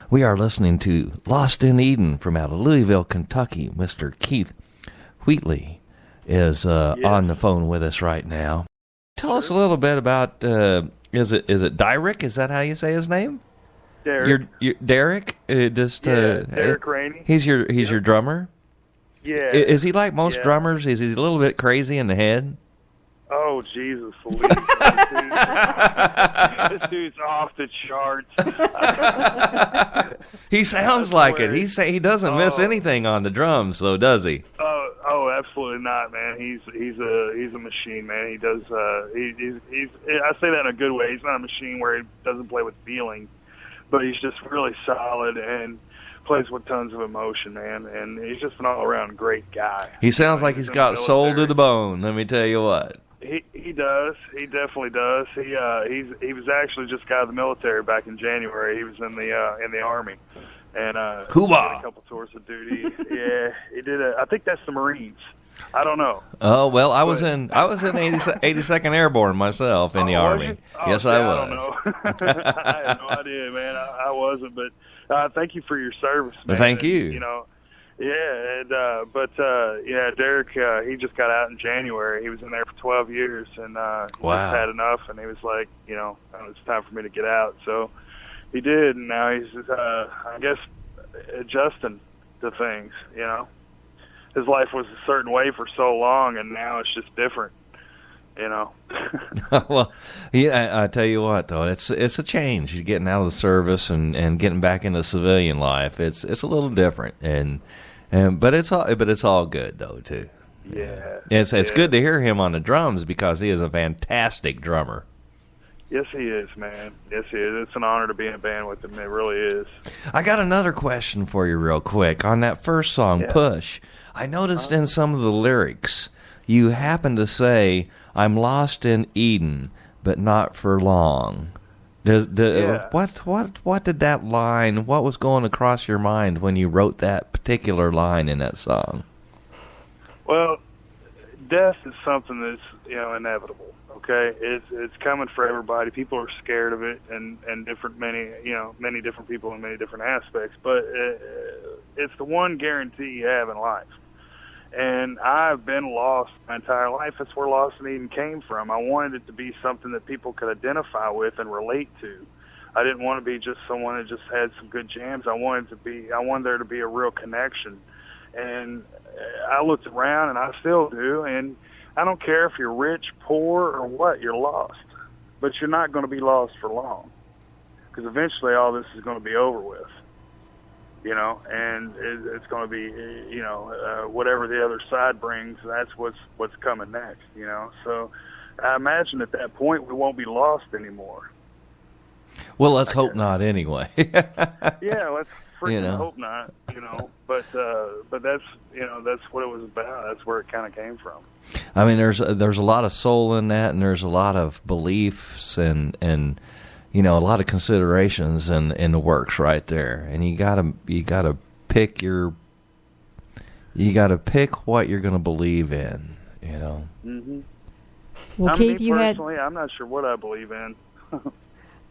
Speaker 2: We are listening to Lost in Eden from out of Louisville, Kentucky. Mr. Keith Wheatley is on the phone with us right now. Tell us a little bit about, is it Derek? Is that how you say his name?
Speaker 8: Derek.
Speaker 2: Derek?
Speaker 8: Derek Rainey.
Speaker 2: He's your drummer?
Speaker 8: Yeah.
Speaker 2: Is he like most drummers? Is he a little bit crazy in the head?
Speaker 8: Oh, Jesus, Louise. This dude's off the charts.
Speaker 2: He sounds like it. He doesn't miss anything on the drums, though, does he?
Speaker 8: Oh, absolutely not, man. He's a machine, man. He does. He's. I say that in a good way. He's not a machine where he doesn't play with feeling, but he's just really solid and plays with tons of emotion, man. And he's just an all-around great guy.
Speaker 2: He sounds like he's got soul to the bone. Let me tell you what.
Speaker 8: He does. He definitely does. He was actually just got out of the military back in January. He was in the Army, and he did a couple tours of duty. Yeah, he did. I think that's the Marines. I don't know.
Speaker 2: Oh well, I was in 82nd Airborne myself in the Army. Yes, I was.
Speaker 8: I don't know. I had no idea, man. I wasn't, but thank you for your service, man.
Speaker 2: Thank you.
Speaker 8: You know. Yeah, Derek, he just got out in January. He was in there for 12 years, and he just had enough, and he was like, it's time for me to get out. So he did, and now he's, I guess, adjusting to things, His life was a certain way for so long, and now it's just different,
Speaker 2: Well, yeah, I tell you what, though, it's a change. You're getting out of the service and getting back into civilian life. It's a little different, but it's all good though too.
Speaker 8: Yeah,
Speaker 2: it's good to hear him on the drums because he is a fantastic drummer.
Speaker 8: Yes, he is, man. Yes, he is. It's an honor to be in a band with him. It really is.
Speaker 2: I got another question for you, real quick. On that first song, Push, I noticed in some of the lyrics you happen to say, "I'm lost in Eden, but not for long." What did that line? What was going across your mind when you wrote that particular line in that song?
Speaker 8: Well, death is something that's inevitable. Okay, it's coming for everybody. People are scared of it, and many different people in many different aspects. But it's the one guarantee you have in life. And I've been lost my entire life. That's where Lost in Eden came from. I wanted it to be something that people could identify with and relate to. I didn't want to be just someone that just had some good jams. I wanted there to be a real connection. And I looked around, and I still do, and I don't care if you're rich, poor, or what, you're lost. But you're not going to be lost for long, because eventually all this is going to be over with. And it's going to be, whatever the other side brings, that's what's coming next, So I imagine at that point we won't be lost anymore.
Speaker 2: Well, let's hope not anyway.
Speaker 8: Yeah, let's freaking hope not, But that's what it was about. That's where it kind of came from.
Speaker 2: I mean, there's a lot of soul in that, and there's a lot of beliefs and a lot of considerations in the works right there, and you gotta pick what you're gonna believe in,
Speaker 8: Mm-hmm.
Speaker 1: Well, Keith,
Speaker 8: I'm not sure what I believe in.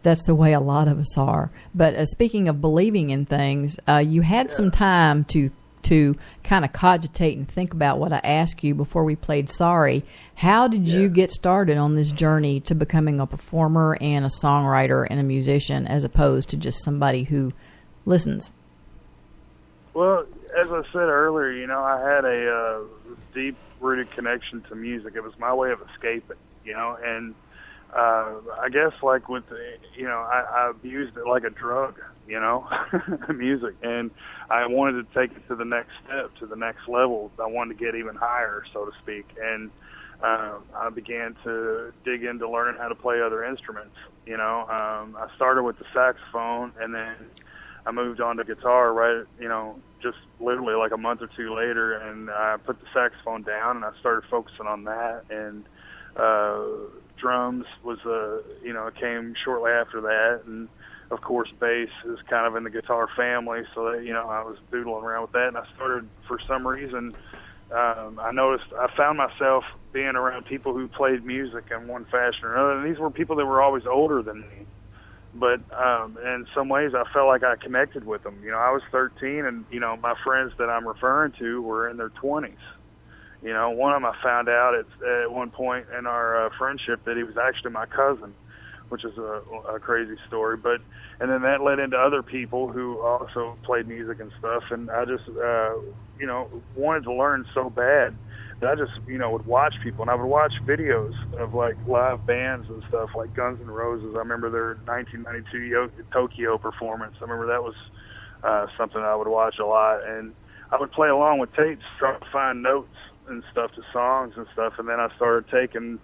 Speaker 1: That's the way a lot of us are. But speaking of believing in things, you had some time to kind of cogitate and think about what I asked you before we played Sorry. How did you get started on this journey to becoming a performer and a songwriter and a musician, as opposed to just somebody who listens?
Speaker 8: Well, as I said earlier, I had a deep-rooted connection to music. It was my way of escaping, and I guess like with I used it like a drug, music, and I wanted to take it to the next step, to the next level. I wanted to get even higher, so to speak, and I began to dig into learning how to play other instruments. I started with the saxophone, and then I moved on to guitar just literally like a month or two later, and I put the saxophone down and I started focusing on that, and drums was came shortly after that, and of course bass is kind of in the guitar family, so that, I was doodling around with that, and I started, for some reason, I found myself being around people who played music in one fashion or another, and these were people that were always older than me, But in some ways, I felt like I connected with them. You know, I was 13, and you know, my friends that I'm referring to were in their 20s. You know, one of them I found out at one point in our friendship that he was actually my cousin, which is a crazy story. And then that led into other people who also played music and stuff. And I just, you know, wanted to learn so bad that I just, you know, would watch people. And I would watch videos of, like, live bands and stuff, like Guns N' Roses. I remember their 1992 Tokyo performance. I remember that was something I would watch a lot. And I would play along with tapes, trying to find notes and stuff to songs and stuff. And then I started taking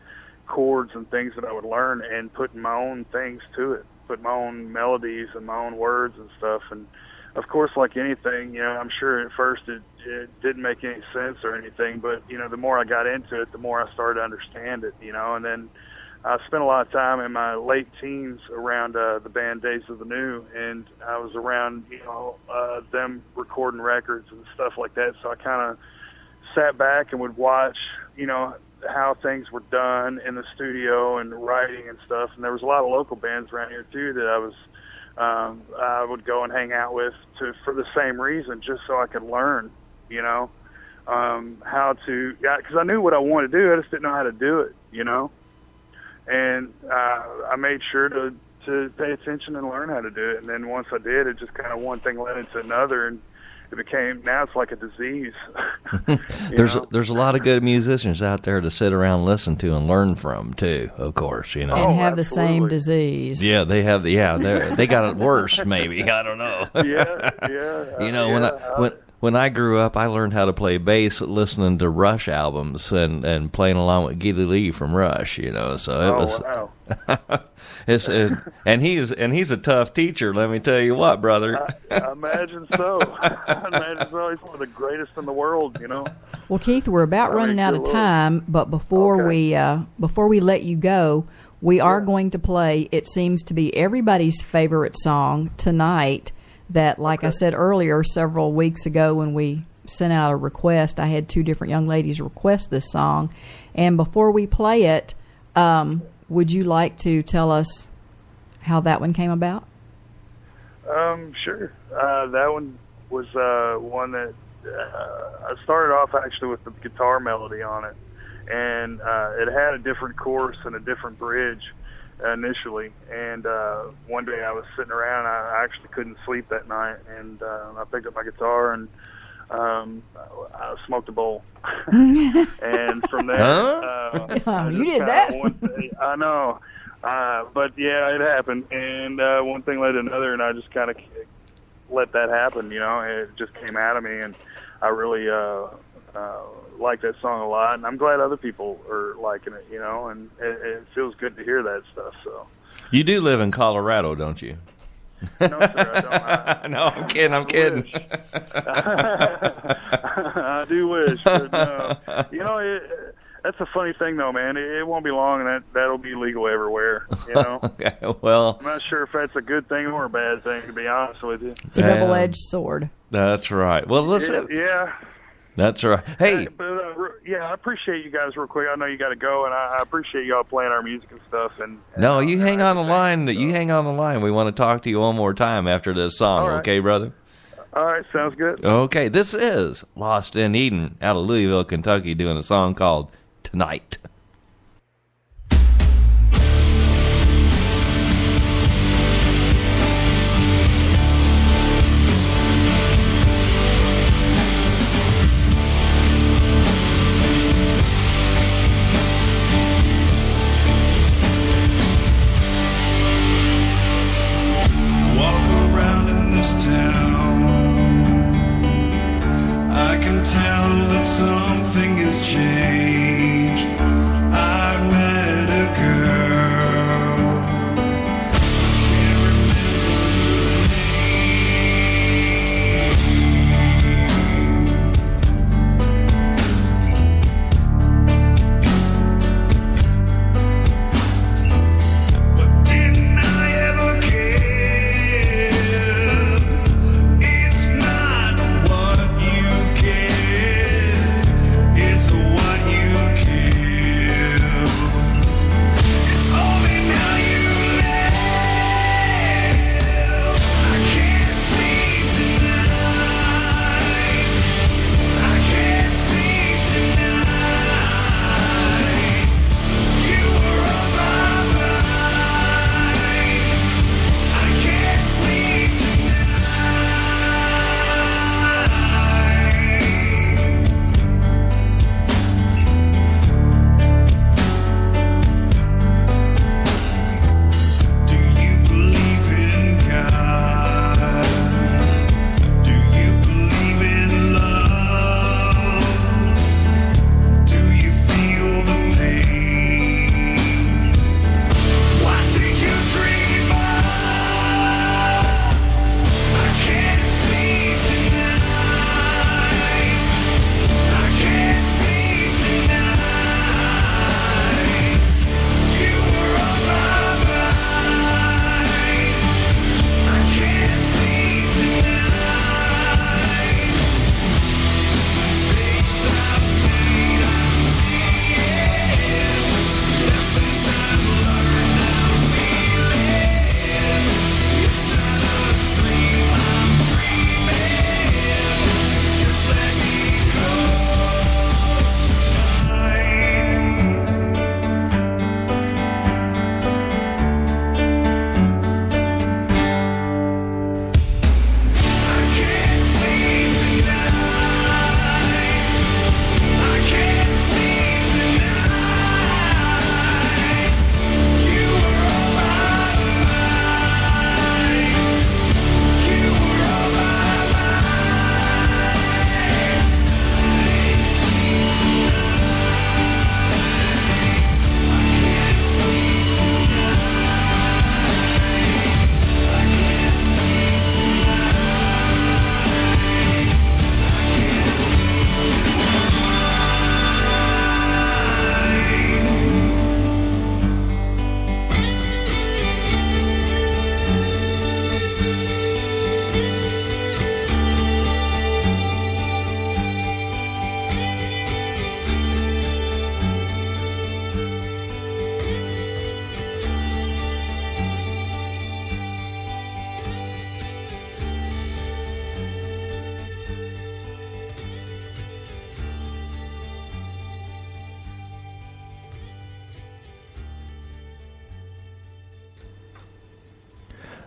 Speaker 8: chords and things that I would learn and putting my own things to it, put my own melodies and my own words and stuff. And of course, like anything, you know, I'm sure at first it didn't make any sense or anything, but you know, the more I got into it, the more I started to understand it, you know. And then I spent a lot of time in my late teens around the band Days of the New, and I was around, you know, them recording records and stuff like that. So I kind of sat back and would watch, you know, how things were done in the studio and writing and stuff. And there was a lot of local bands around here too that I would go and hang out with for the same reason, just so I could learn, you know, how to, because I knew what I wanted to do, I just didn't know how to do it, you know. And I made sure to pay attention and learn how to do it. And then once I did, it just kind of one thing led into another, and it became, now it's like a disease.
Speaker 2: There's a lot of good musicians out there to sit around and listen to and learn from too, of course, you know.
Speaker 1: And have
Speaker 8: absolutely.
Speaker 1: the same disease.
Speaker 2: Yeah, they have they got it worse maybe, I don't know.
Speaker 8: Yeah.
Speaker 2: You know, when I grew up, I learned how to play bass listening to Rush albums and playing along with Geddy Lee from Rush, you know. So it was
Speaker 8: wow.
Speaker 2: and he's a tough teacher, let me tell you what, brother.
Speaker 8: I imagine so. I imagine so. He's one of the greatest in the world, you know.
Speaker 1: Well, Keith, we're about running out of time, but before we let you go, we are going to play, it seems to be everybody's favorite song tonight that, like I said earlier, several weeks ago when we sent out a request, I had 2 different young ladies request this song. And before we play it, would you like to tell us how that one came about?
Speaker 8: Sure. That one was one that I started off actually with the guitar melody on it, and it had a different chorus and a different bridge initially. And one day I was sitting around, I actually couldn't sleep that night, and I picked up my guitar and I smoked a bowl. And from there,
Speaker 1: you did that.
Speaker 8: I know. But yeah, it happened, and one thing led to another, and I just kind of let that happen, you know. It just came out of me, and I really like that song a lot, and I'm glad other people are liking it, you know, and it feels good to hear that stuff. So
Speaker 2: you do live in Colorado, don't you?
Speaker 8: No, sir, I don't.
Speaker 2: No, I'm kidding.
Speaker 8: I do wish, but no. You know, that's a funny thing, though, man. It won't be long, and that'll be legal everywhere, you know?
Speaker 2: Okay, well,
Speaker 8: I'm not sure if that's a good thing or a bad thing, to be honest with you.
Speaker 1: It's a double-edged sword.
Speaker 2: That's right. Well, listen.
Speaker 8: Yeah.
Speaker 2: That's right. Hey.
Speaker 8: I appreciate you guys real quick. I know you got to go, and I appreciate y'all playing our music and stuff. And
Speaker 2: no, you hang on the line. You hang on the line. We want to talk to you one more time after this song.
Speaker 8: Right.
Speaker 2: Okay, brother?
Speaker 8: All right, sounds good.
Speaker 2: Okay, this is Lost in Eden out of Louisville, Kentucky, doing a song called Tonight.
Speaker 9: Tell that something has changed.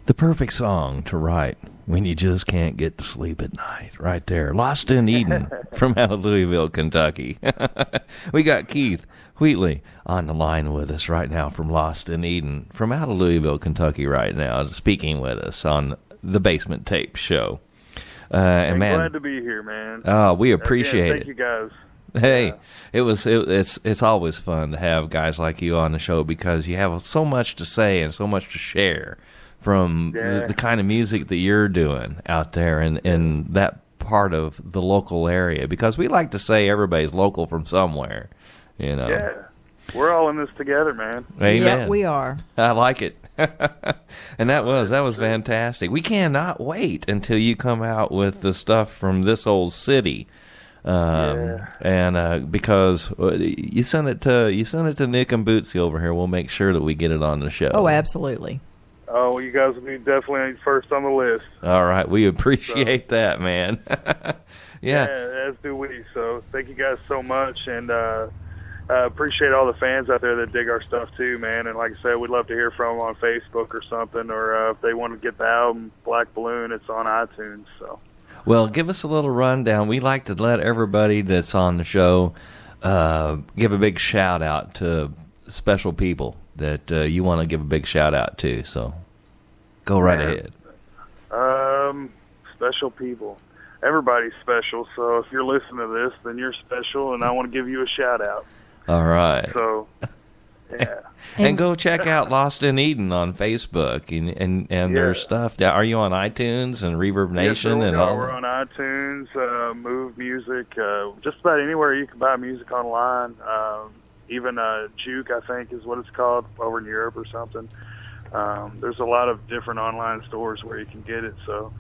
Speaker 2: The perfect song to write when you just can't get to sleep at night. Right there. Lost in Eden from out of Louisville, Kentucky. We got Keith Wheatley on the line with us right now from Lost in Eden from out of Louisville, Kentucky right now, speaking with us on the Basement Tape Show. And man,
Speaker 8: glad to be here, man.
Speaker 2: Oh, we appreciate
Speaker 8: Thank you guys.
Speaker 2: Hey, it's always fun to have guys like you on the show because you have so much to say and so much to share from the kind of music that you're doing out there in that part of the local area. Because we like to say everybody's local from somewhere, you know.
Speaker 8: Yeah, we're all in this together, man.
Speaker 2: Amen.
Speaker 1: Yeah, we are.
Speaker 2: I like it. And that was fantastic. We cannot wait until you come out with the stuff from this old city. And because you send it to Nick and Bootsy over here, we'll make sure that we get it on the show.
Speaker 1: Oh, absolutely.
Speaker 8: Oh, well, you guys will be definitely first on the list.
Speaker 2: All right, we appreciate that, man. Yeah,
Speaker 8: as do we. So thank you guys so much, and appreciate all the fans out there that dig our stuff too, man. And like I said, we'd love to hear from them on Facebook or something, or if they want to get the album Black Balloon, it's on iTunes. So.
Speaker 2: Well, give us a little rundown. We like to let everybody that's on the show give a big shout out to special people that you want to give a big shout out to. So go right ahead.
Speaker 8: Special people. Everybody's special. So if you're listening to this, then you're special, and I want to give you a shout out.
Speaker 2: All right.
Speaker 8: So, yeah.
Speaker 2: And go check out Lost in Eden on Facebook and their stuff. Are you on iTunes and Reverb Nation and all?
Speaker 8: We're on iTunes, Move Music, just about anywhere you can buy music online. Even Juke, I think, is what it's called over in Europe or something. There's a lot of different online stores where you can get it, so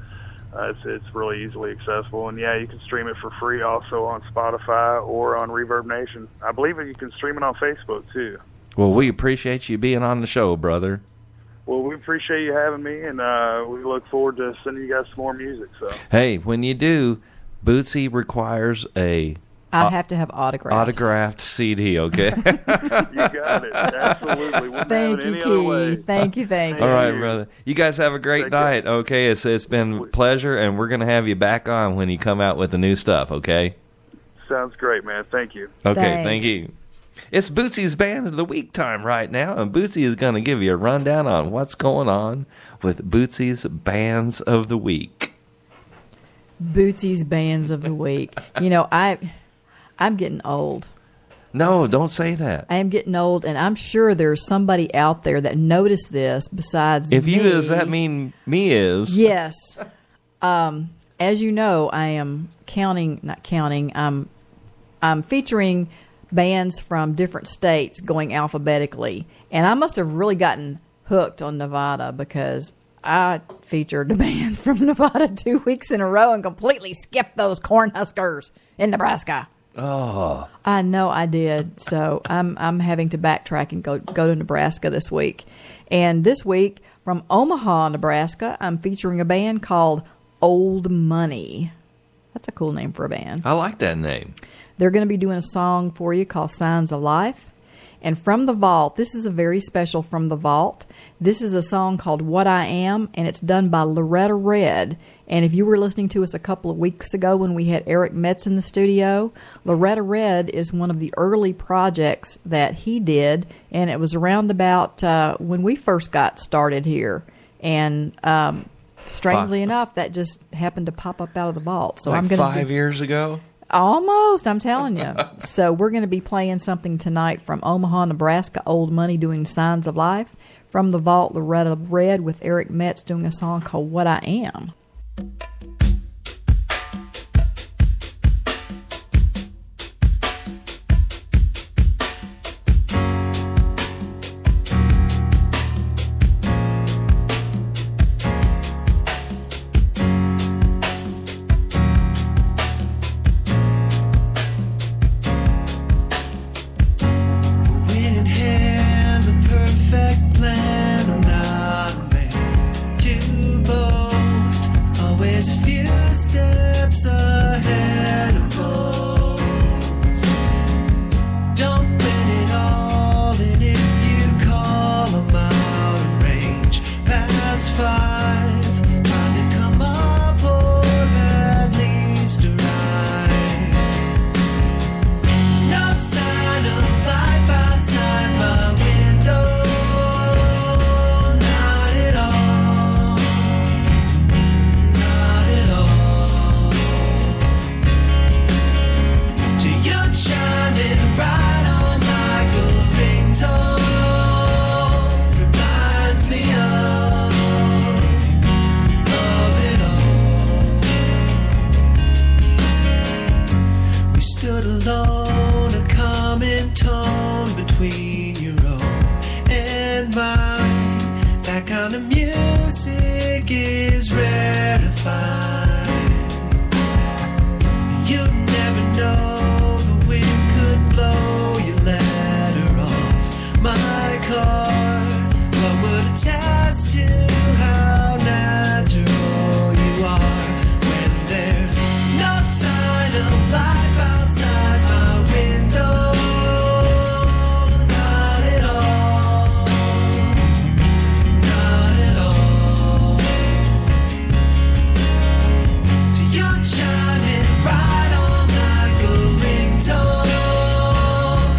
Speaker 8: it's really easily accessible. And yeah, you can stream it for free also on Spotify or on Reverb Nation. I believe that you can stream it on Facebook too.
Speaker 2: Well, we appreciate you being on the show, brother.
Speaker 8: Well, we appreciate you having me, and we look forward to sending you guys some more music. So,
Speaker 2: hey, when you do, Bootsy requires a
Speaker 1: I have to have autographs.
Speaker 2: Autographed CD, okay?
Speaker 8: You got it. Absolutely. Wouldn't have it any other way.
Speaker 1: Thank you.
Speaker 2: All right, brother. You guys have a great night, okay? It's been a pleasure, and we're going to have you back on when you come out with the new stuff, okay?
Speaker 8: Sounds great, man. Thank you.
Speaker 2: Okay,
Speaker 1: Thanks.
Speaker 2: Thank you. It's Bootsy's Band of the Week time right now, and Bootsy is going to give you a rundown on what's going on with Bootsy's Bands of the Week.
Speaker 1: Bootsy's Bands of the Week. You know, I'm getting old.
Speaker 2: No, don't say that.
Speaker 1: I am getting old, and I'm sure there's somebody out there that noticed this besides me.
Speaker 2: If you is, that mean me is?
Speaker 1: Yes. As you know, I am I'm featuring bands from different states going alphabetically. And I must have really gotten hooked on Nevada because I featured a band from Nevada 2 weeks in a row and completely skipped those Cornhuskers in Nebraska.
Speaker 2: Oh,
Speaker 1: I know I did. So I'm having to backtrack and go to Nebraska this week. And this week from Omaha, Nebraska, I'm featuring a band called Old Money. That's a cool name for a band.
Speaker 2: I like that name.
Speaker 1: They're going to be doing a song for you called Signs of Life. And From the Vault, this is a very special From the Vault. This is a song called What I Am, and it's done by Loretta Red. And if you were listening to us a couple of weeks ago when we had Eric Metz in the studio, Loretta Red is one of the early projects that he did, and it was around about when we first got started here. And strangely enough, that just happened to pop up out of the vault. So
Speaker 2: like
Speaker 1: I'm going to
Speaker 2: 5 years ago?
Speaker 1: Almost, I'm telling you. So we're going to be playing something tonight from Omaha, Nebraska, Old Money doing Signs of Life. From the Vault, Loretta Red with Eric Metz doing a song called What I Am.
Speaker 9: kind of music is rare to find. You'd never know the wind could blow your letter off my card. What would attest to how natural you are when there's no sign of life outside my window? Not at all. Not at all. To you chiming right on like a ringtone.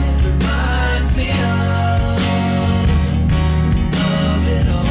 Speaker 9: It reminds me of it all.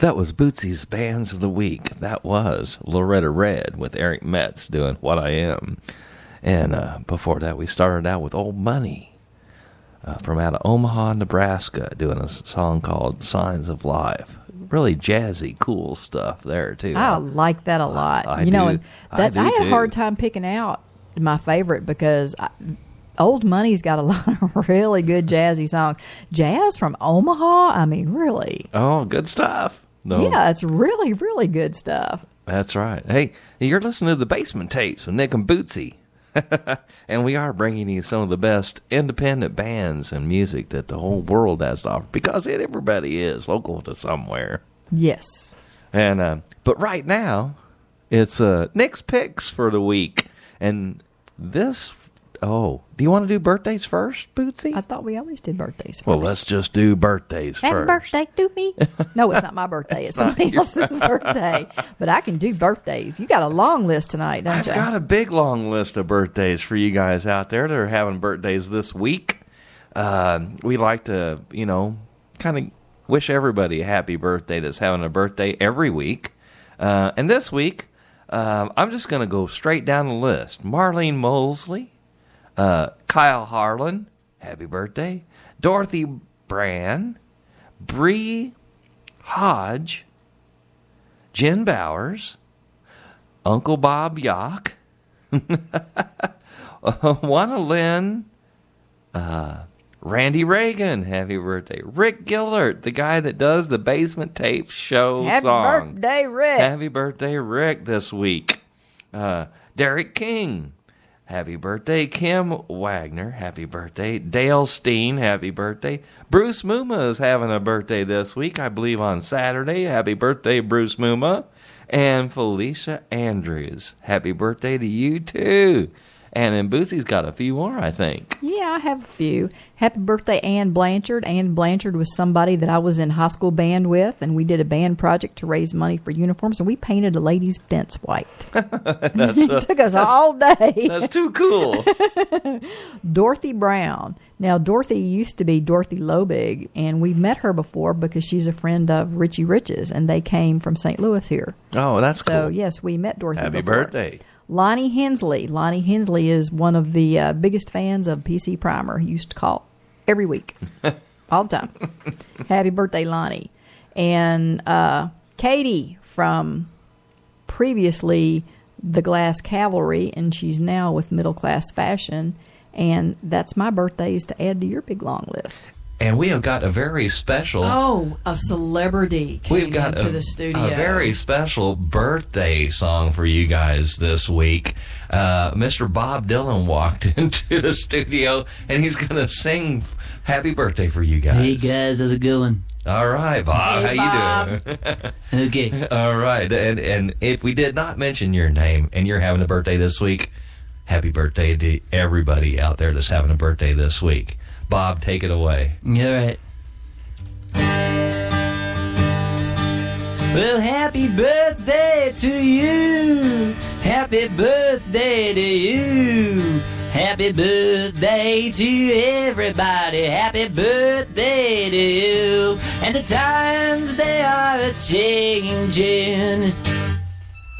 Speaker 2: That was Bootsy's Bands of the Week. That was Loretta Red with Eric Metz doing What I Am. And before that, we started out with Old Money from out of Omaha, Nebraska, doing a song called Signs of Life. Really jazzy, cool stuff there, too.
Speaker 1: I like that a lot.
Speaker 2: I
Speaker 1: you know,
Speaker 2: do.
Speaker 1: and I had a hard time picking out my favorite because Old Money's got a lot of really good jazzy songs. Jazz from Omaha? I mean, really.
Speaker 2: Oh, good stuff. No.
Speaker 1: Yeah, it's really, really good stuff.
Speaker 2: That's right. Hey, you're listening to the Basement Tapes with Nick and Bootsy. And we are bringing you some of the best independent bands and music that the whole world has to offer, because everybody is local to somewhere.
Speaker 1: Yes.
Speaker 2: And but right now, it's Nick's Picks for the week. And this... Oh, do you want to do birthdays first, Bootsy?
Speaker 1: I thought we always did birthdays first.
Speaker 2: Well, let's just do birthdays
Speaker 1: Happy
Speaker 2: first.
Speaker 1: birthday to me. No, it's not my birthday. It's somebody else's birthday. But I can do birthdays. You got a long list tonight, don't you?
Speaker 2: I've got a big, long list of birthdays for you guys out there that are having birthdays this week. We like to, kind of wish everybody a happy birthday that's having a birthday every week. And this week, I'm just going to go straight down the list. Marlene Mosley. Kyle Harlan, happy birthday. Dorothy Brand, Bree Hodge, Jen Bowers, Uncle Bob Yock, Juana Lynn, Randy Reagan, happy birthday. Rick Gillert, the guy that does the Basement Tape Show
Speaker 1: Happy
Speaker 2: song.
Speaker 1: birthday, Rick.
Speaker 2: Happy birthday, Rick, this week. Derek King. Happy birthday, Kim Wagner. Happy birthday. Dale Steen, happy birthday. Bruce Muma is having a birthday this week, I believe on Saturday. Happy birthday, Bruce Muma. And Felicia Andrews, happy birthday to you, too. And then Bootsy's got a few more, I think.
Speaker 1: Yeah, I have a few. Happy birthday, Ann Blanchard. Ann Blanchard was somebody that I was in high school band with, and we did a band project to raise money for uniforms, and we painted a lady's fence white. It took us all day.
Speaker 2: That's too cool.
Speaker 1: Dorothy Brown. Now, Dorothy used to be Dorothy Lobig, and we met her before because she's a friend of Richie Rich's, and they came from St. Louis here.
Speaker 2: Oh, that's cool.
Speaker 1: So, yes, we met Dorothy
Speaker 2: Happy
Speaker 1: before.
Speaker 2: birthday.
Speaker 1: Lonnie Hensley. Lonnie Hensley is one of the biggest fans of PC Primer. He used to call every week, all the time. Happy birthday, Lonnie. And Katie from previously the Glass Cavalry, and she's now with Middle Class Fashion. And that's my birthdays to add to your big long list.
Speaker 2: And we have got a very special...
Speaker 1: Oh, a celebrity came
Speaker 2: We've got
Speaker 1: into the studio.
Speaker 2: A very special birthday song for you guys this week. Mr. Bob Dylan walked into the studio, and he's going to sing happy birthday for you guys.
Speaker 10: Hey, guys, how's it going?
Speaker 2: All right, Bob.
Speaker 1: Hey,
Speaker 2: how you doing?
Speaker 10: Okay.
Speaker 2: All right. And if we did not mention your name and you're having a birthday this week, happy birthday to everybody out there that's having a birthday this week. Bob, take it away.
Speaker 10: All right. Well, happy birthday to you. Happy birthday to you. Happy birthday to everybody. Happy birthday to you. And the times they are a-changing.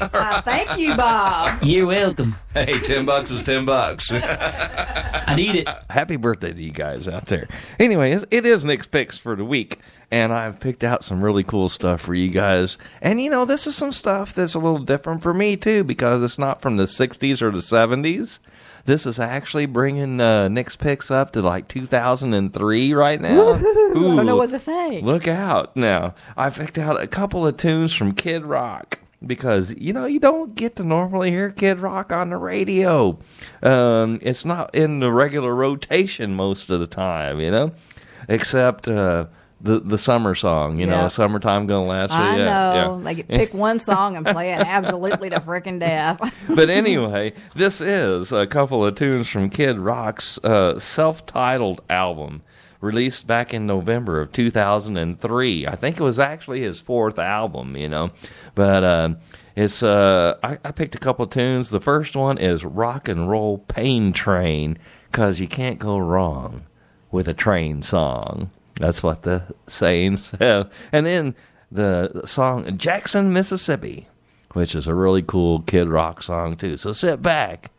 Speaker 1: Thank you, Bob.
Speaker 10: You're welcome.
Speaker 2: Hey, $10 is $10.
Speaker 10: I need it.
Speaker 2: Happy birthday to you guys out there. Anyway, it is Nick's Picks for the week, and I've picked out some really cool stuff for you guys. And, this is some stuff that's a little different for me, too, because it's not from the 60s or the 70s. This is actually bringing Nick's Picks up to like 2003 right now.
Speaker 1: Ooh, I don't know what to think.
Speaker 2: Look out. Now, I picked out a couple of tunes from Kid Rock. Because, you don't get to normally hear Kid Rock on the radio. It's not in the regular rotation most of the time, except the summer song, Summertime Gonna Last.
Speaker 1: I know.
Speaker 2: Yeah.
Speaker 1: They pick one song and play it absolutely to freaking death.
Speaker 2: But anyway, this is a couple of tunes from Kid Rock's self-titled album, released back in November of 2003. I think it was actually his fourth album, But it's I picked a couple of tunes. The first one is Rock and Roll Pain Train, because you can't go wrong with a train song. That's what the saying says. And then the song Jackson, Mississippi, which is a really cool Kid Rock song, too. So sit back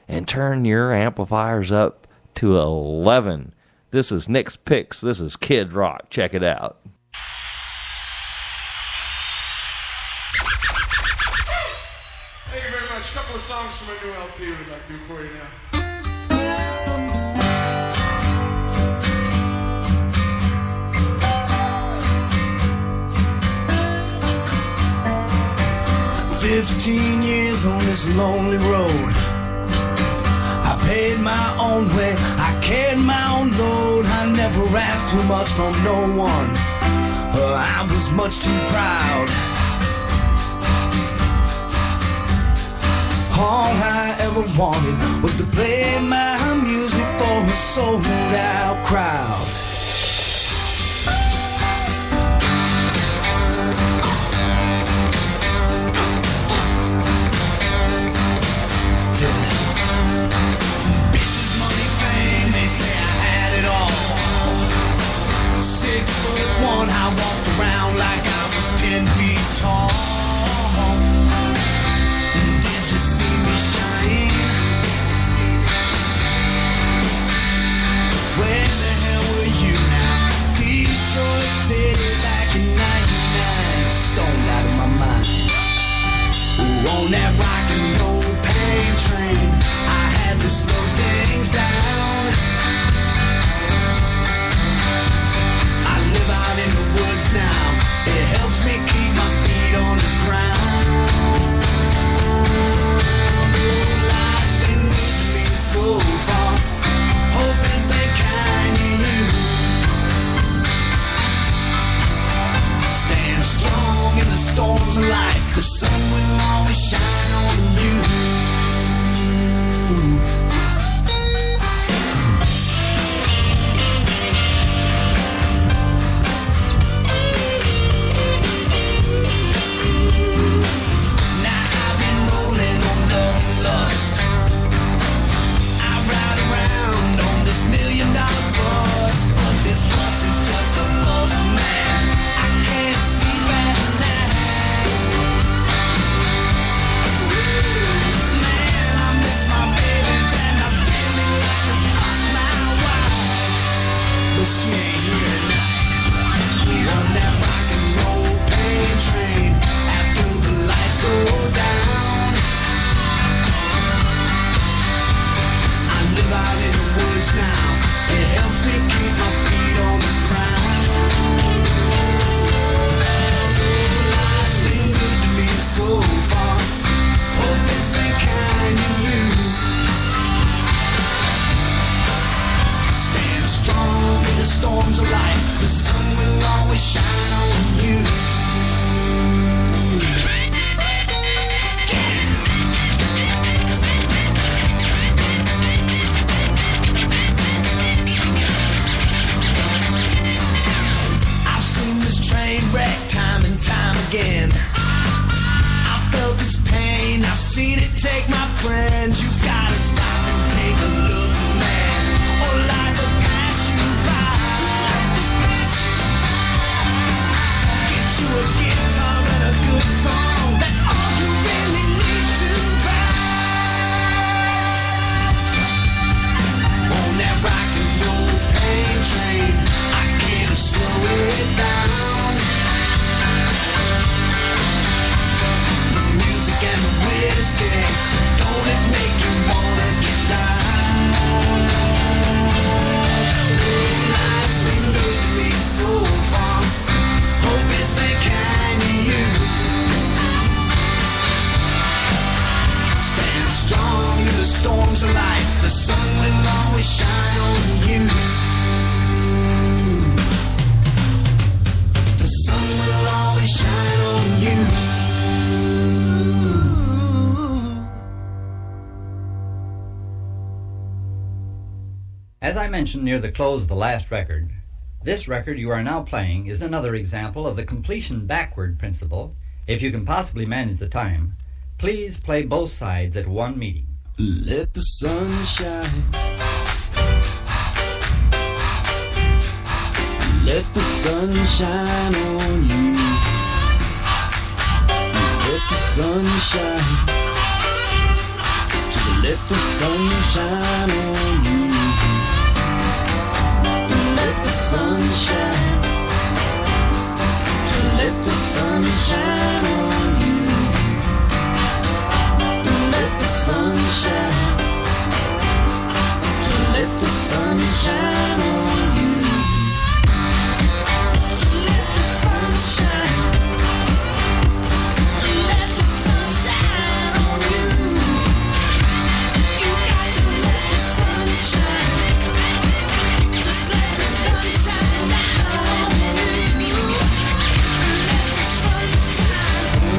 Speaker 2: and turn your amplifiers up to 11. This is Nick's Picks. This is Kid Rock. Check it out.
Speaker 11: Thank you very much. A couple of songs from my new LP we'd like to do for you now.
Speaker 9: 15 years on this lonely road. I paid my own way, I carried my own load. I never asked too much from no one. I was much too proud. All I ever wanted was to play my music for a sold out crowd. Bitches, money, fame, they say I had it all. 6'1", I walked around like I was 10 feet tall. Did you see me shine? Where the hell were you now? Detroit City back in '99, stoned out of my mind. On that rock and roll pain train, I had to slow things down. I live out in the woods now. It helps me keep my feet on the ground. Life's been good to me so far. Hope it's been kind to you. Stand strong in the storms of life. The sun will always shine on you. Now I've been rolling on love and lust. I ride around on this $1 million bus, but this bus is just a bus, man. I can't sleep at night. Man, I miss my babies and I really like to fuck my wife, but she ain't here tonight. We on that rock and roll pain train after the lights go down. I live out in the woods now. It helps me keep my feet on the ground. Life's been good to me so far. Hope it's been kind to you. Stand strong in the storms of life. The sun will always shine on you. I've seen this train wreck time and time again. I felt its pain, I've seen it take my friends. You gotta stop and take a look, man, or life will pass you by. Get you a guitar and a good song, that's all you really need to ride. On that rock and roll pain train, I can't slow it down. The music and the whiskey, don't it make you wanna get down? Life's been good to me so far. Hope it's been kind to you. Stand strong in the storms of life. The sun will always shine on you. The sun will always shine on you.
Speaker 12: As I mentioned near the close of the last record, this record you are now playing is another example of the completion backward principle. If you can possibly manage the time, please play both sides at one meeting.
Speaker 9: Let the sun shine. Let the sun shine on you. sunshine. Just let the sunshine on you. Let the sunshine. Just let the sunshine on you. Let the sunshine. Just let the sunshine on you. Let the sunshine. Let the sunshine on you. You got to let the sunshine. Just let the sunshine down on you. Let the sunshine.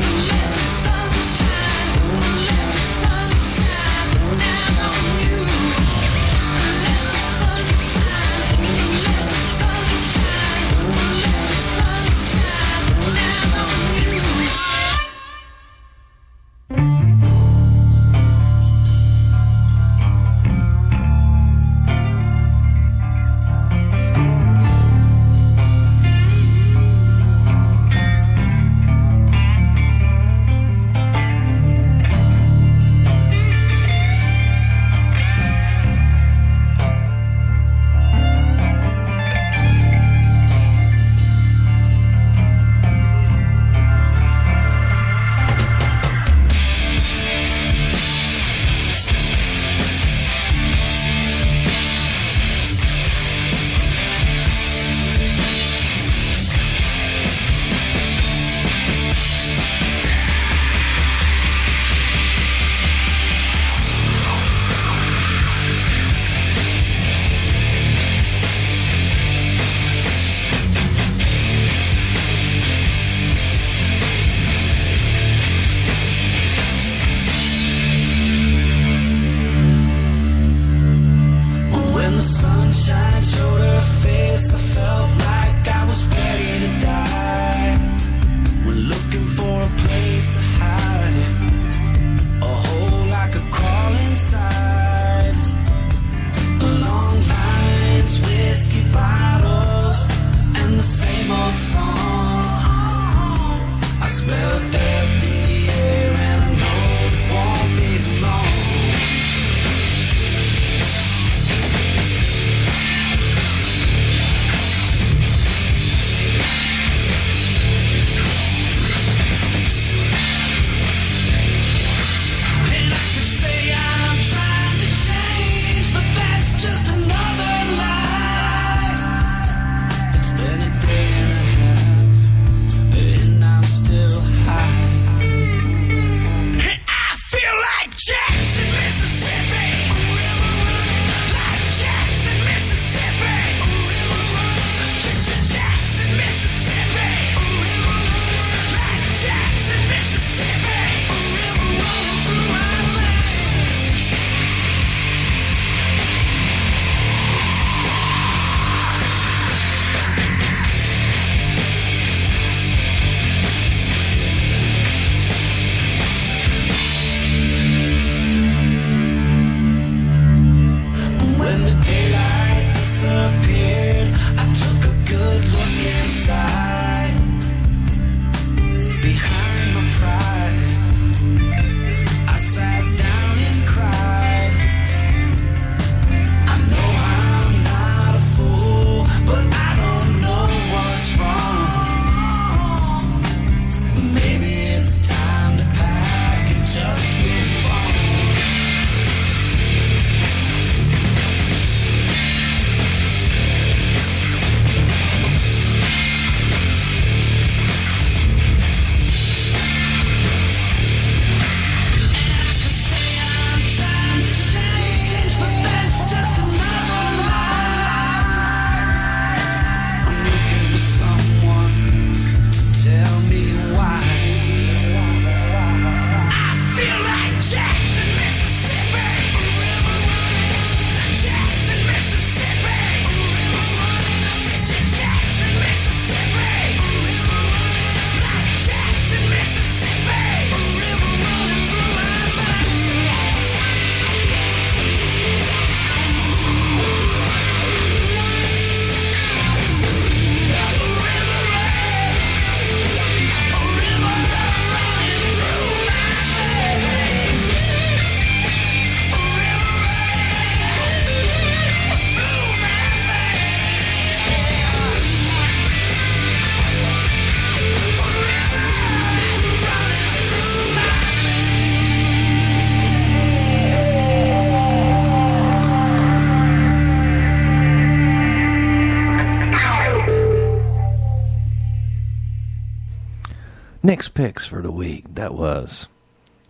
Speaker 2: Nick's picks for the week, that was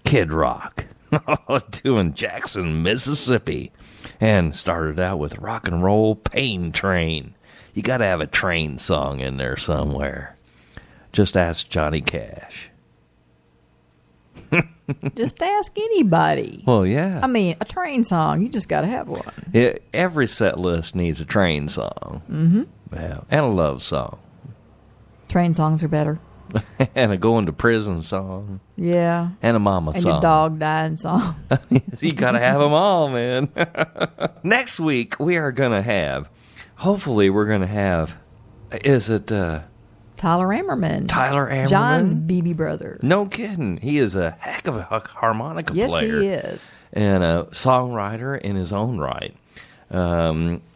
Speaker 2: Kid Rock doing Jackson, Mississippi, and started out with Rock and Roll Pain Train. You got to have a train song in there somewhere. Just ask Johnny Cash.
Speaker 1: Just ask anybody.
Speaker 2: Well, yeah.
Speaker 1: I mean, a train song, you just got to have one.
Speaker 2: Yeah, every set list needs a train song.
Speaker 1: Mm-hmm.
Speaker 2: Yeah, and a love song.
Speaker 1: Train songs are better.
Speaker 2: And a going to prison song.
Speaker 1: Yeah.
Speaker 2: And a mama
Speaker 1: and
Speaker 2: song.
Speaker 1: And your dog dying song.
Speaker 2: You got to have them all, man. Next week, we are going to have, hopefully we're going to have, is it...
Speaker 1: Tyler Ammerman.
Speaker 2: Tyler Ammerman?
Speaker 1: John's BB brother.
Speaker 2: No kidding. He is a heck of a harmonica player.
Speaker 1: Yes, he is.
Speaker 2: And a songwriter in his own right.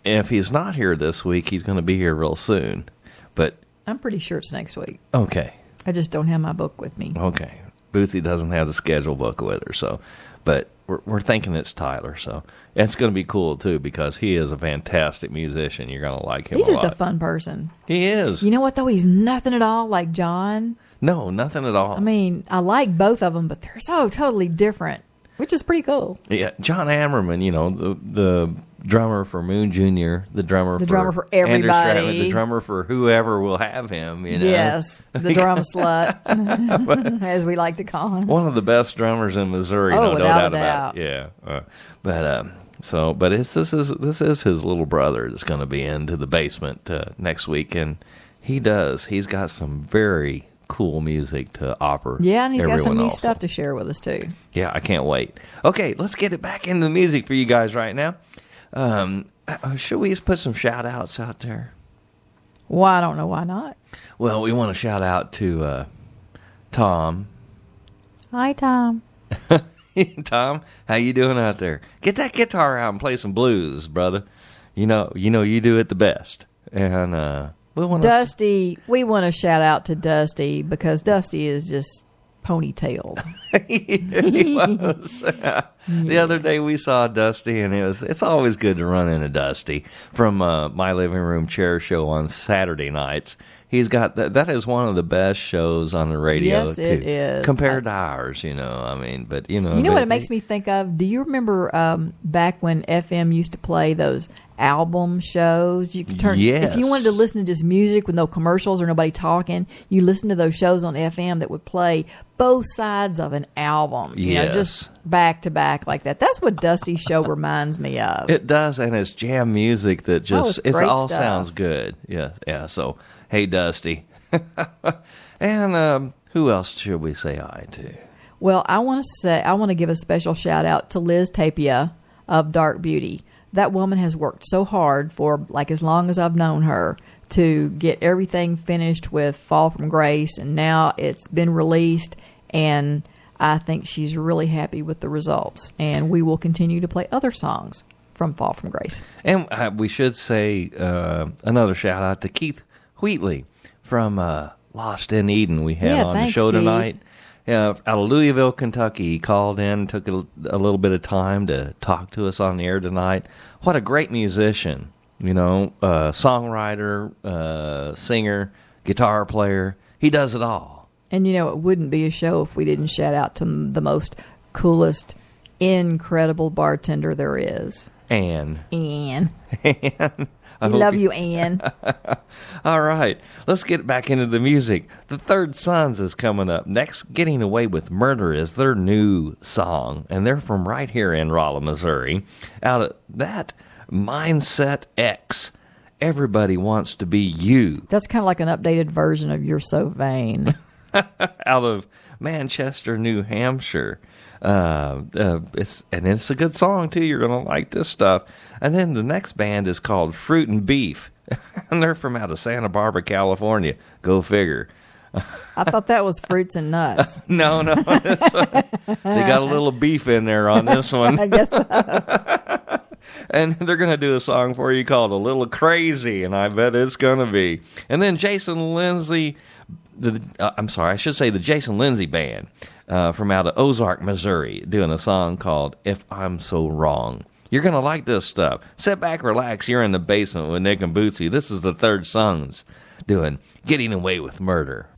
Speaker 2: If he's not here this week, he's going to be here real soon. But
Speaker 1: I'm pretty sure it's next week.
Speaker 2: Okay.
Speaker 1: I just don't have my book with me.
Speaker 2: Okay. Bootsy doesn't have the schedule book with her, so. But we're thinking it's Tyler, so. It's going to be cool, too, because he is a fantastic musician. You're going to like him
Speaker 1: He's
Speaker 2: a
Speaker 1: just
Speaker 2: lot.
Speaker 1: a fun person.
Speaker 2: He is.
Speaker 1: You know what, though? He's nothing at all like John.
Speaker 2: No, nothing at all.
Speaker 1: I mean, I like both of them, but they're so totally different, which is pretty cool.
Speaker 2: Yeah, John Ammerman, you know, the drummer for Moon Jr., the drummer
Speaker 1: for everybody,
Speaker 2: Andrew Stratman, the drummer for whoever will have him, you know.
Speaker 1: Yes, the drum slut, as we like to call him.
Speaker 2: One of the best drummers in Missouri,
Speaker 1: oh,
Speaker 2: no doubt
Speaker 1: a
Speaker 2: about it. Yeah, but this is his little brother that's going to be into the basement next week, and he's got some very cool music to offer.
Speaker 1: Yeah, and he's got some new
Speaker 2: also.
Speaker 1: stuff to share with us too.
Speaker 2: Yeah, I can't wait. Okay, let's get it back into the music for you guys right now. Should we just put some shout outs out there?
Speaker 1: Well, I don't know why not.
Speaker 2: Well, we want to shout out to Tom.
Speaker 1: Hi, Tom.
Speaker 2: Tom, how you doing out there? Get that guitar out and play some blues, brother. You know you do it the best. And we want
Speaker 1: Dusty, we want to shout out to Dusty because Dusty is just ponytailed.
Speaker 2: He was. The other day we saw Dusty, and it's always good to run into Dusty from My Living Room Chair Show on Saturday nights. He's got that is one of the best shows on the radio.
Speaker 1: Yes,
Speaker 2: too,
Speaker 1: it is.
Speaker 2: compared to ours. You know, I mean, but you know
Speaker 1: what it makes me think of? Do you remember back when FM used to play those album shows? You could turn if you wanted to listen to just music with no commercials or nobody talking. You listen to those shows on FM that would play both sides of an album. You know, just back to back like that. That's what Dusty's show reminds me of.
Speaker 2: It does, and it's jam music that just
Speaker 1: it
Speaker 2: all
Speaker 1: stuff.
Speaker 2: sounds good. Yeah. So hey, Dusty, and who else should we say hi to?
Speaker 1: Well, I want to give a special shout out to Liz Tapia of Dark Beauty. That woman has worked so hard for like as long as I've known her to get everything finished with Fall from Grace, and now it's been released, and I think she's really happy with the results. And we will continue to play other songs from Fall from Grace. And
Speaker 2: we should say another shout out to Keith Wheatley from Lost in Eden we had on the show tonight. Out of Louisville, Kentucky. He called in, took a little bit of time to talk to us on the air tonight. What a great musician, you know, songwriter, singer, guitar player. He does it all. And, you know, it wouldn't be a show if we didn't shout out to the most coolest, incredible bartender there is. Ann. I love you, Ann. All right. Let's get back into the music. The Third Sons is coming up. Next, Getting Away with Murder is their new song, and they're from right here in Rolla, Missouri. Out of that, Mindset X, Everybody Wants to Be You. That's kind of like an updated version of You're So Vain. Out of Manchester, New Hampshire. It's a good song too. You're gonna like this stuff. And then the next band is called Fruit and Beef, and they're from out of Santa Barbara, California. Go figure. I thought that was Fruits and Nuts. No, they got a little beef in there on this one. I guess so. And they're going to do a song for you called A Little Crazy, and I bet it's going to be. And then Jason Lindsay, I should say the Jason Lindsay Band from out of Ozark, Missouri, doing a song called If I'm So Wrong. You're going to like this stuff. Sit back, relax. You're in the basement with Nick and Bootsy. This is the Third Sons doing Getting Away with Murder.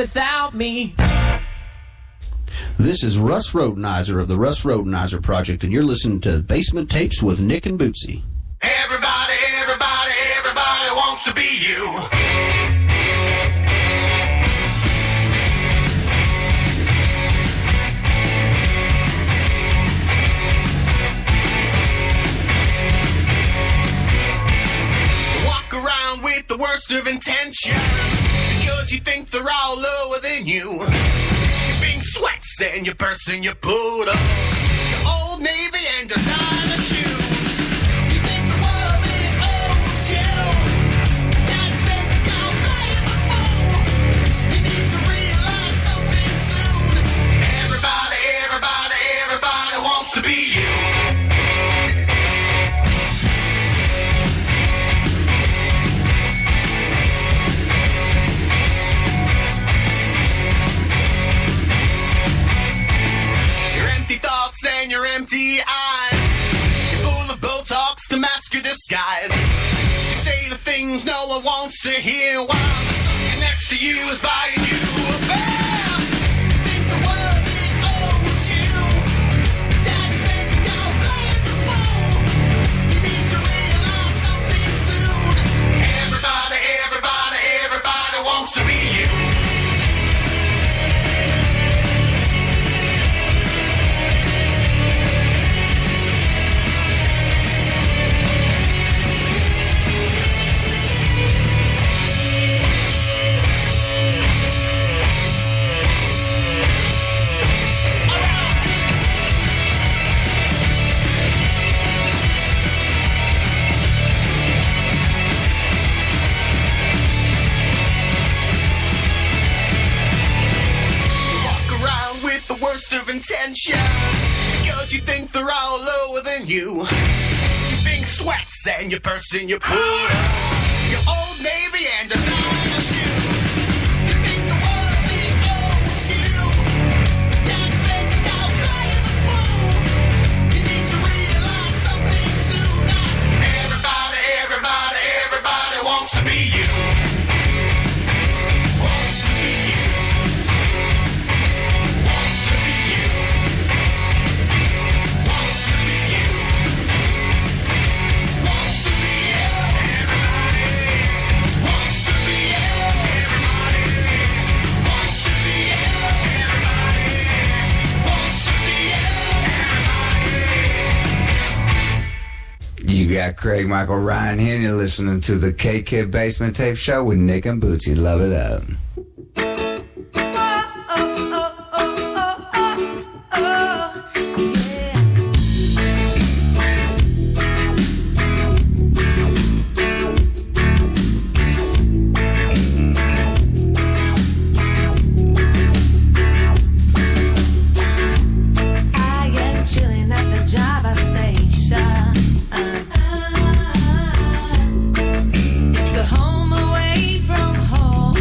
Speaker 10: without me.
Speaker 13: This is Russ Rodenizer of the Russ Rodenizer Project, and you're listening to Basement Tapes with Nick and Bootsy.
Speaker 9: Everybody, everybody, everybody wants to be you. Walk around with the worst of intentions because you think they're all lower than you. Sweats and your purse and your put up your Old Navy and designer shoes. You think the world it owes you. Dad's never gonna play the fool. You need to realize something soon. Everybody, everybody, everybody wants to be you. And your empty eyes, you're full of Botox to mask your disguise. You say the things no one wants to hear while the sucker next to you is buying you a bear. You think the world it owes you. Dad's making down playing the fool. You need to realize something soon. Everybody, everybody, everybody wants to be you. Of intention because you think they're all lower than you. Your pink sweats and your purse and your put up your Old Navy and designer shoes. You think the world it owes you. Dad's making down playing the fool. You need to realize something soon. Everybody, everybody, everybody wants to be you. Wants to be you.
Speaker 14: You got Craig Michael Ryan here, and you're listening to the K-Kid Basement Tape Show with Nick and Bootsy. Love it up.
Speaker 15: It's a home away from home.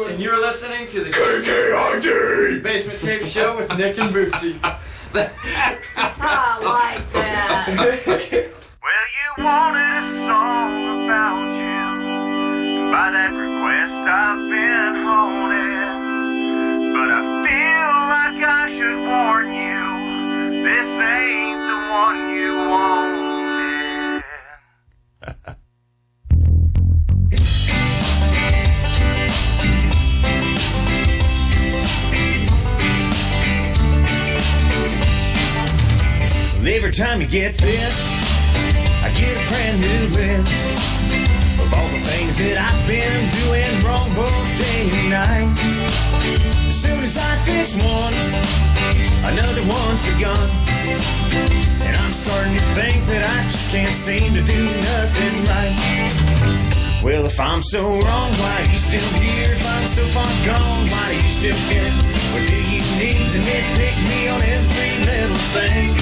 Speaker 15: And you're listening to the
Speaker 9: KKID
Speaker 15: Basement Tape Show with Nick and Bootsy.
Speaker 1: I like that.
Speaker 9: Well, you wanted a song about you. By that request, I've been haunted. But I feel like I should warn you. This ain't the one you wanted. Every time you get pissed, I get a brand new list of all the things that I've been doing wrong both day and night. As soon as I fix one, another one's begun. And I'm starting to think that I just can't seem to do nothing right. Well, if I'm so wrong, why are you still here? If I'm so far gone, why do you still care? Or do you need to nitpick me on every little thing?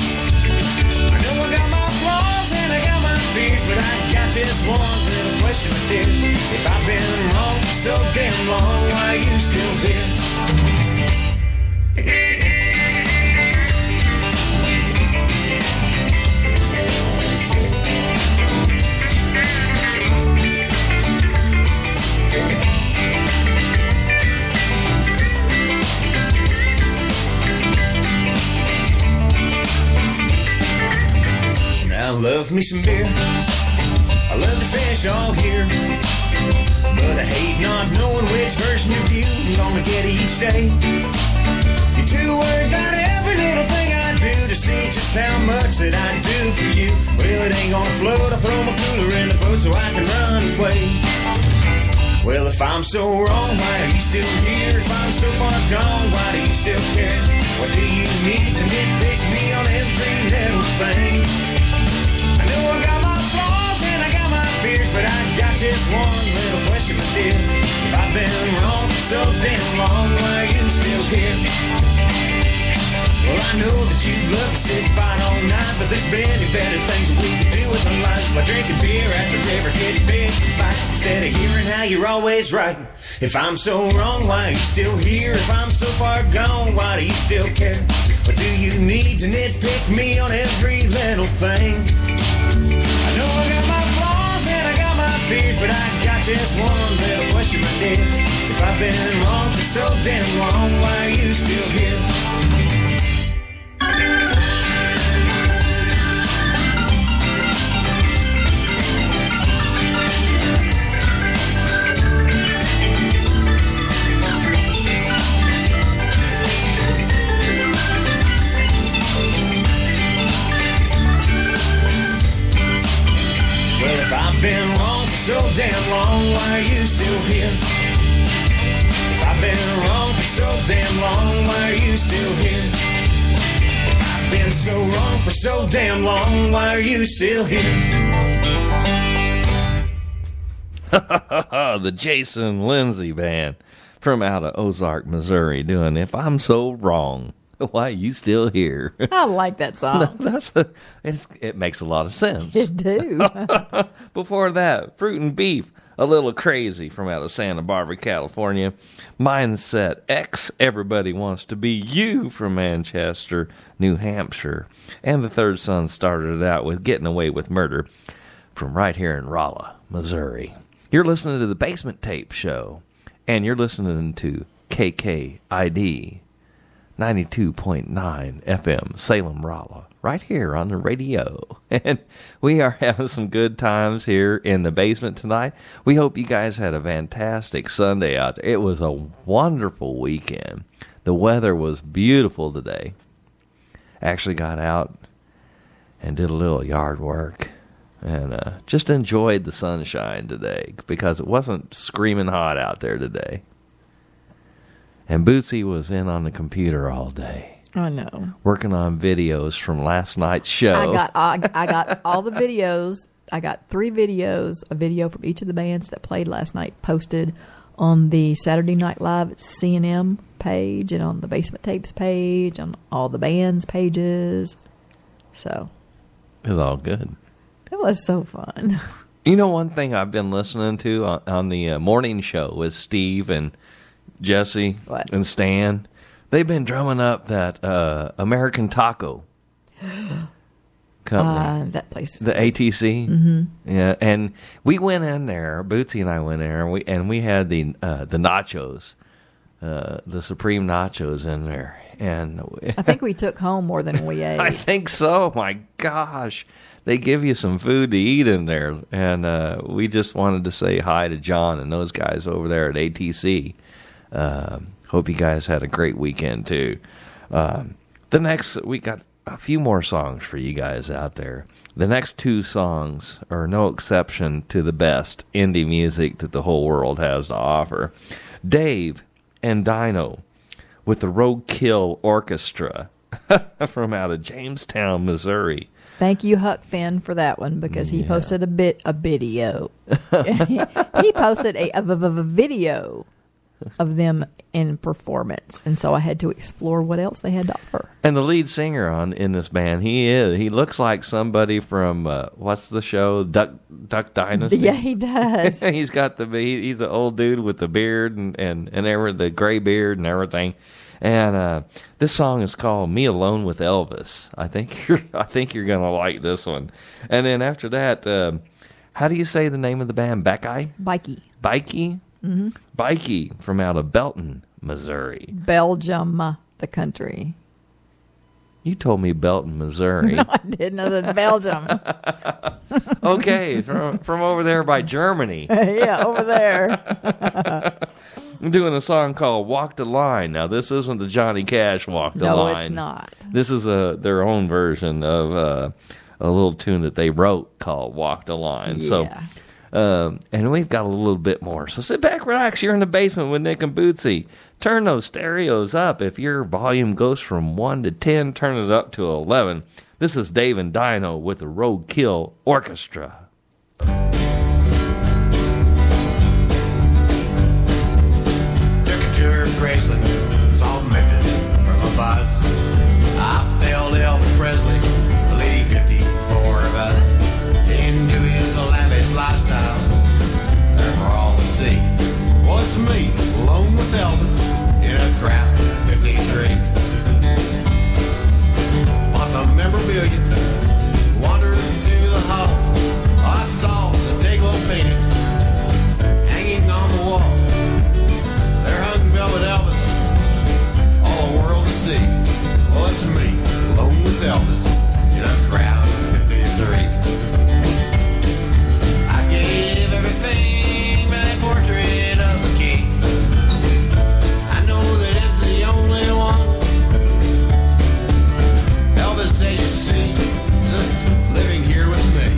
Speaker 9: I know I got my flaws and I got my fears, but I got just one little question, dear. If I've been wrong for so damn long, why are you still here? I love me some beer, I love to fish all year, but I hate not knowing which version of you I'm gonna get each day. You're too worried about every little thing I do to see just how much that I do for you. Well, it ain't gonna float, I'll throw my cooler in the boat so I can run away. Well, if I'm so wrong, why are you still here? If I'm so far gone, why do you still care? What do you need to nitpick me on every little thing? I know I got my flaws and I got my fears, but I got just one little question, my dear. If I've been wrong for so damn long, why are you still here? Well, I know that you'd love to sit fight all night, but there's many better things that we could do with our lives. Like drinking beer at the river, getting fish and fight, instead of hearing how you're always right. If I'm so wrong, why are you still here? If I'm so far gone, why do you still care? Or do you need to nitpick me on every little thing? I know I got my flaws and I got my fears, but I got just one little question, my dear. If I've been wrong for so damn long, why are you still here? Well, if I've been wrong for so damn long, why are you still here? If I've been wrong for so damn long, why are you still here? If I've been so wrong for so damn long, why are you still here?
Speaker 2: The Jason Lindsay Band from out of Ozark, Missouri, doing If I'm So Wrong, Why Are You Still Here?
Speaker 1: I like that song.
Speaker 2: It makes a lot of sense.
Speaker 1: It do.
Speaker 2: Before that, Fruit and Beef, A Little Crazy from out of Santa Barbara, California. Mindset X, Everybody Wants to Be You from Manchester, New Hampshire. And the Third Son started it out with Getting Away with Murder from right here in Rolla, Missouri. You're listening to the Basement Tape Show, and you're listening to KKID 92.9 FM, Salem, Rolla, right here on the radio. And we are having some good times here in the basement tonight. We hope you guys had a fantastic Sunday out there. It was a wonderful weekend. The weather was beautiful today. Actually got out and did a little yard work and just enjoyed the sunshine today because it wasn't screaming hot out there today. And Bootsy was in on the computer all day.
Speaker 1: I know.
Speaker 2: Working on videos from last night's show.
Speaker 1: I got all the videos. I got 3 videos, a video from each of the bands that played last night, posted on the Saturday Night Live C&M page and on the Basement Tapes page, on all the bands' pages. So
Speaker 2: it was all good.
Speaker 1: It was so fun.
Speaker 2: You know, one thing I've been listening to on the morning show with Steve and Jesse and Stan. They've been drumming up that American Taco company.
Speaker 1: That place is
Speaker 2: the
Speaker 1: good.
Speaker 2: ATC.
Speaker 1: Mm-hmm.
Speaker 2: Yeah, and we went in there. Bootsy and I went in there, and we had the nachos, the Supreme nachos in there. And
Speaker 1: I think we took home more than we ate.
Speaker 2: I think so. My gosh, they give you some food to eat in there, and we just wanted to say hi to John and those guys over there at ATC. Hope you guys had a great weekend too. We got a few more songs for you guys out there. The next two songs are no exception to the best indie music that the whole world has to offer. Dave and Dino with the Roadkill Orchestra from out of Jamestown, Missouri.
Speaker 1: Thank you, Huck Finn, for that one, because he posted a video. He posted a video of them in performance, and so I had to explore what else they had to offer.
Speaker 2: And the lead singer in this band, he looks like somebody from what's the show, Duck Dynasty?
Speaker 1: Yeah, he does.
Speaker 2: He's got he's an old dude with the beard and the gray beard and everything. And this song is called "Me Alone with Elvis." I think you're gonna like this one. And then after that, how do you say the name of the band? Bikey.
Speaker 1: Mm-hmm.
Speaker 2: Bikey from out of Belton, Missouri.
Speaker 1: Belgium, the country.
Speaker 2: You told me Belton, Missouri.
Speaker 1: No, I didn't. I said Belgium.
Speaker 2: Okay, from over there by Germany.
Speaker 1: Yeah, over there.
Speaker 2: I'm doing a song called "Walk the Line." Now, this isn't the Johnny Cash "Walk the Line."
Speaker 1: No, it's not.
Speaker 2: This is their own version of a little tune that they wrote called "Walk the Line."
Speaker 1: Yeah.
Speaker 2: So, and we've got a little bit more. So sit back, relax. You're in the basement with Nick and Bootsy. Turn those stereos up. If your volume goes from 1 to 10, turn it up to 11. This is Dave and Dino with the Roadkill Orchestra.
Speaker 11: Took a tour of Graceland, saw Memphis from a bus. I felt Elvis Presley, leading 54 of us into his lavish lifestyle. There for all to see. Well, it's me, alone with Elvis, in a crowd of 53. Bought the memorabilia, wandered through the hall. I saw the Dayglow painting hanging on the wall. There hung Velvet Elvis, all the world to see. Well, it's me, alone with Elvis, in a crowd of 53. I gave everything but a portrait of the king. I know that it's the only one. Elvis says you see, living here with me.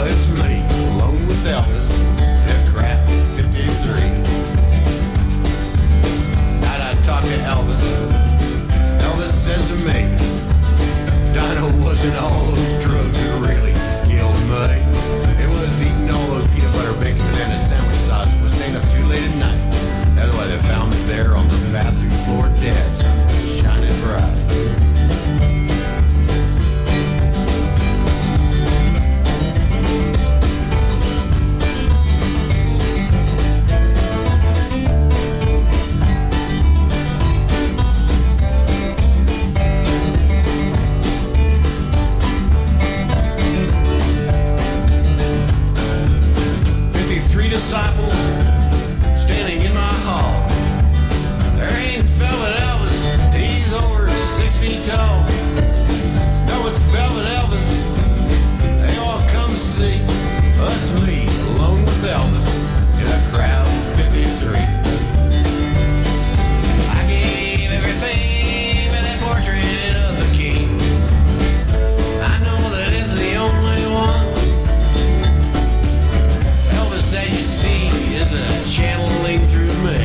Speaker 11: It's me, alone with Elvis, in a crowd of 53. Night I talk to Elvis. Elvis says to me, Dino wasn't all those drugs that really killed me. It was eating all those peanut butter bacon banana sandwiches I was staying up too late at night. That's why they found me there on the bathroom floor dead, shining bright. Disciples standing in my hall. There ain't Velvet Elvis, he's over 6 feet tall. No, it's Velvet Elvis, they all come to see. That's me, alone with Elvis, in a crowd of 53. I gave everything but that portrait of the king. I know that it's the only one. As you see, is a channeling through me.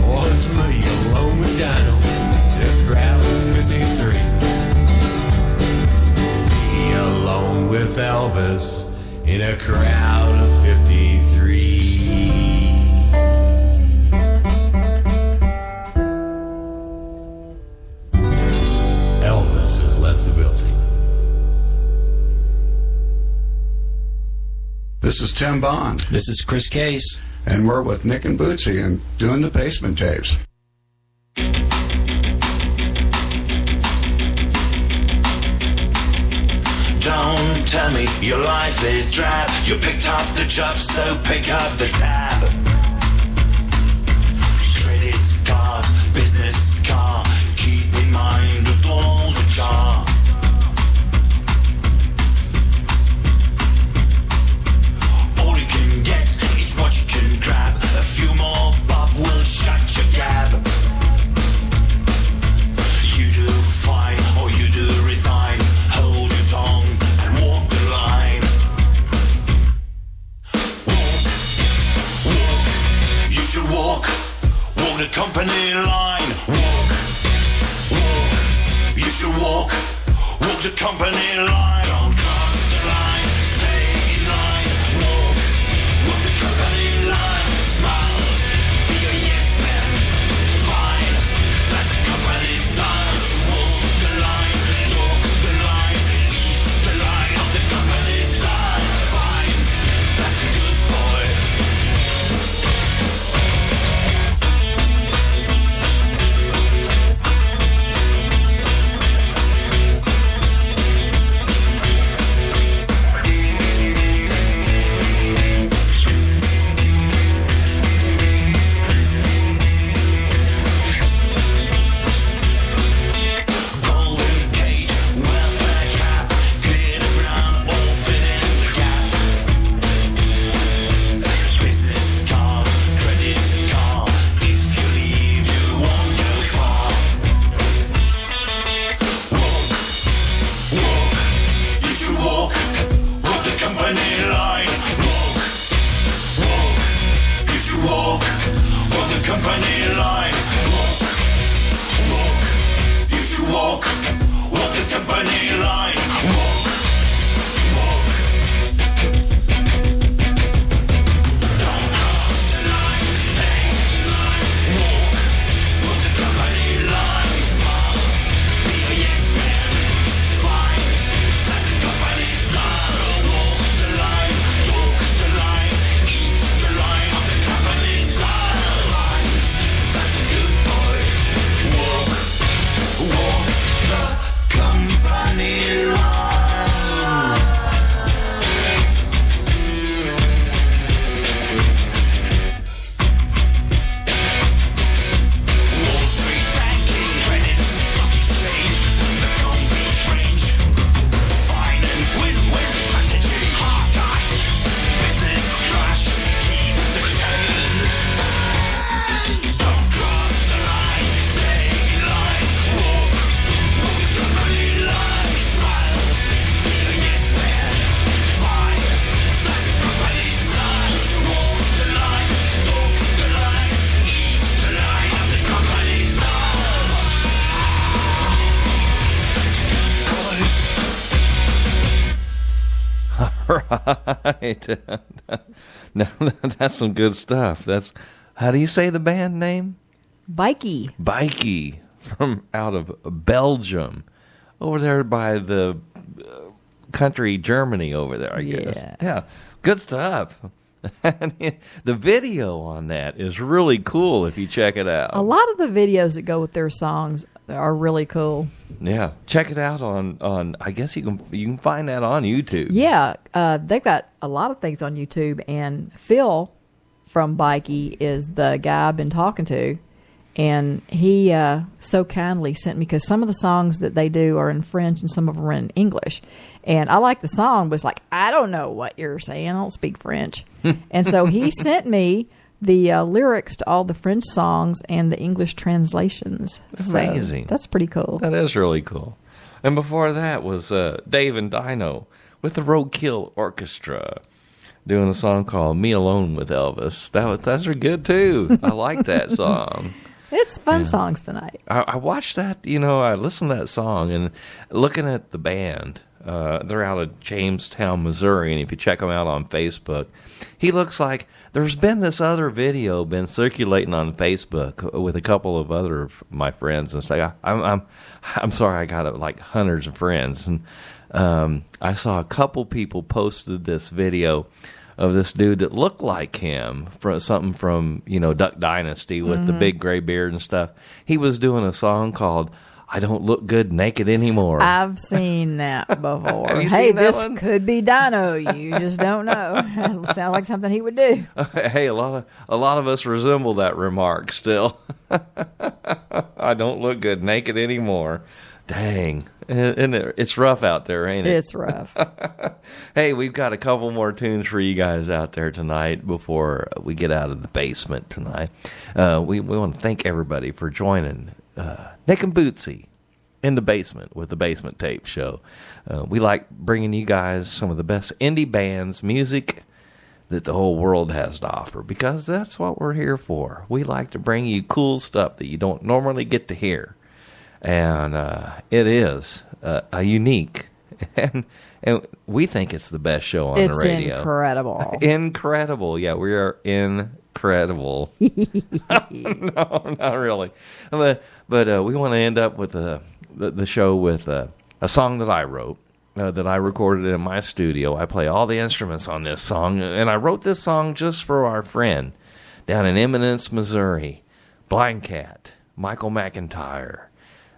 Speaker 11: Oh, it's me, alone with Dino, in a crowd of 53. Me alone with Elvis, in a crowd of 53. Elvis has left the building.
Speaker 7: This is Tim Bond.
Speaker 10: This is Chris Case.
Speaker 7: And we're with Nick and Bootsy and doing the Basement Tapes.
Speaker 9: Don't tell me your life is drab. You picked up the job, so pick up the tab. Credit card, business car. Keep in mind the doors ajar. All you can get is what you can grab. A few more bob will shut your gab. You do fine or you do resign. Hold your tongue and walk the line. Walk, you should walk the company line. Walk, you should walk the company line. Don't cross the line, stay in line. Walk the company line. Smile, be a yes man. Fine, that's the company style. You walk the line, talk the line, eat the line of the company style. Fine, that's a good boy.
Speaker 2: Right. No, that's some good stuff. That's, how do you say the band name?
Speaker 1: Bikey.
Speaker 2: Bikey, from out of Belgium, over there by the country Germany over there, I guess. Yeah, good stuff. The video on that is really cool if you check it out.
Speaker 1: A lot of the videos that go with their songs are really cool.
Speaker 2: Yeah, check it out on I guess you can find that on YouTube.
Speaker 1: Yeah, they've got a lot of things on YouTube, and Phil from Bikey is the guy I've been talking to, and he so kindly sent me, because some of the songs that they do are in French and some of them are in English, and I like the song, but it's like, I don't know what you're saying, I don't speak French. And so he sent me the lyrics to all the French songs and the English translations.
Speaker 2: Amazing.
Speaker 1: So that's pretty cool.
Speaker 2: That is really cool. And before that was Dave and Dino with the Roadkill Orchestra doing a song called Me Alone with Elvis. Those are good too. I like that song.
Speaker 1: It's fun songs tonight.
Speaker 2: I watched that, I listened to that song, and looking at the band, they're out of Jamestown, Missouri, and if you check them out on Facebook, he looks like, there's been this other video been circulating on Facebook with a couple of other of my friends and stuff. I'm sorry, I got like hundreds of friends, and I saw a couple people posted this video of this dude that looked like him, something from Duck Dynasty with the big gray beard and stuff. He was doing a song called "I Don't Look Good Naked Anymore."
Speaker 1: I've seen that before.
Speaker 2: Have you
Speaker 1: Hey,
Speaker 2: seen that
Speaker 1: this
Speaker 2: one?
Speaker 1: could be Dino. You just don't know. It'll sound like something he would do.
Speaker 2: Hey, a lot of us resemble that remark still. I don't look good naked anymore. Dang. It's rough out there, ain't it?
Speaker 1: It's rough.
Speaker 2: Hey, we've got a couple more tunes for you guys out there tonight before we get out of the basement tonight. We want to thank everybody for joining Nick and Bootsy in the basement with the Basement Tape Show. We like bringing you guys some of the best indie bands, music that the whole world has to offer, because that's what we're here for. We like to bring you cool stuff that you don't normally get to hear. And it is a unique, and we think it's the best show on the radio.
Speaker 1: It's incredible.
Speaker 2: Incredible. Yeah, we are incredible. No, not really. But we want to end up with the show with a song that I wrote, that I recorded in my studio. I play all the instruments on this song, and I wrote this song just for our friend down in Eminence, Missouri, Blind Cat, Michael McIntyre.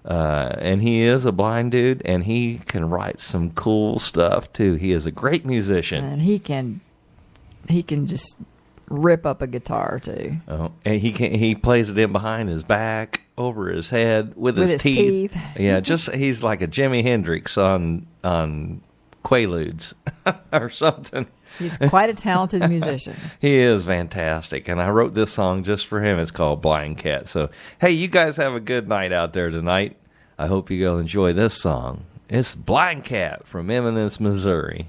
Speaker 2: And he is a blind dude, and he can write some cool stuff too. He is a great musician,
Speaker 1: and he can just rip up a guitar too.
Speaker 2: Oh, and he plays it in behind his back, over his head, with his teeth. Yeah, he's like a Jimi Hendrix on Quaaludes or something.
Speaker 1: He's quite a talented musician.
Speaker 2: He is fantastic, and I wrote this song just for him. It's called Blind Cat. So, hey, you guys have a good night out there tonight. I hope you'll enjoy this song. It's Blind Cat from Eminence, Missouri.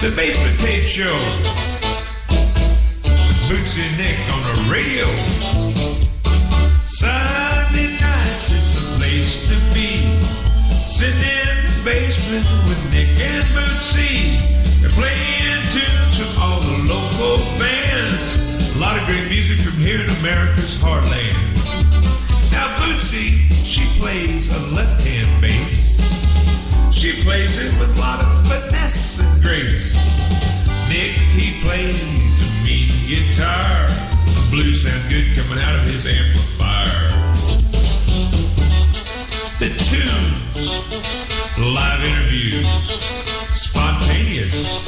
Speaker 9: The Basement Tape Show. Boots and Nick on the radio. Sunday nights is the place to be. Sitting in the basement with Nick and Bootsy. They're playing tunes from all the local bands. A lot of great music from here in America's heartland. Now Bootsy, she plays a left-hand bass. She plays it with a lot of finesse and grace. Nick, he plays a mean guitar. The blues sound good coming out of his amplifier. The tunes, the live interviews, spontaneous,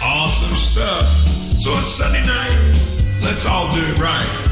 Speaker 9: awesome stuff. So it's Sunday night, let's all do it right.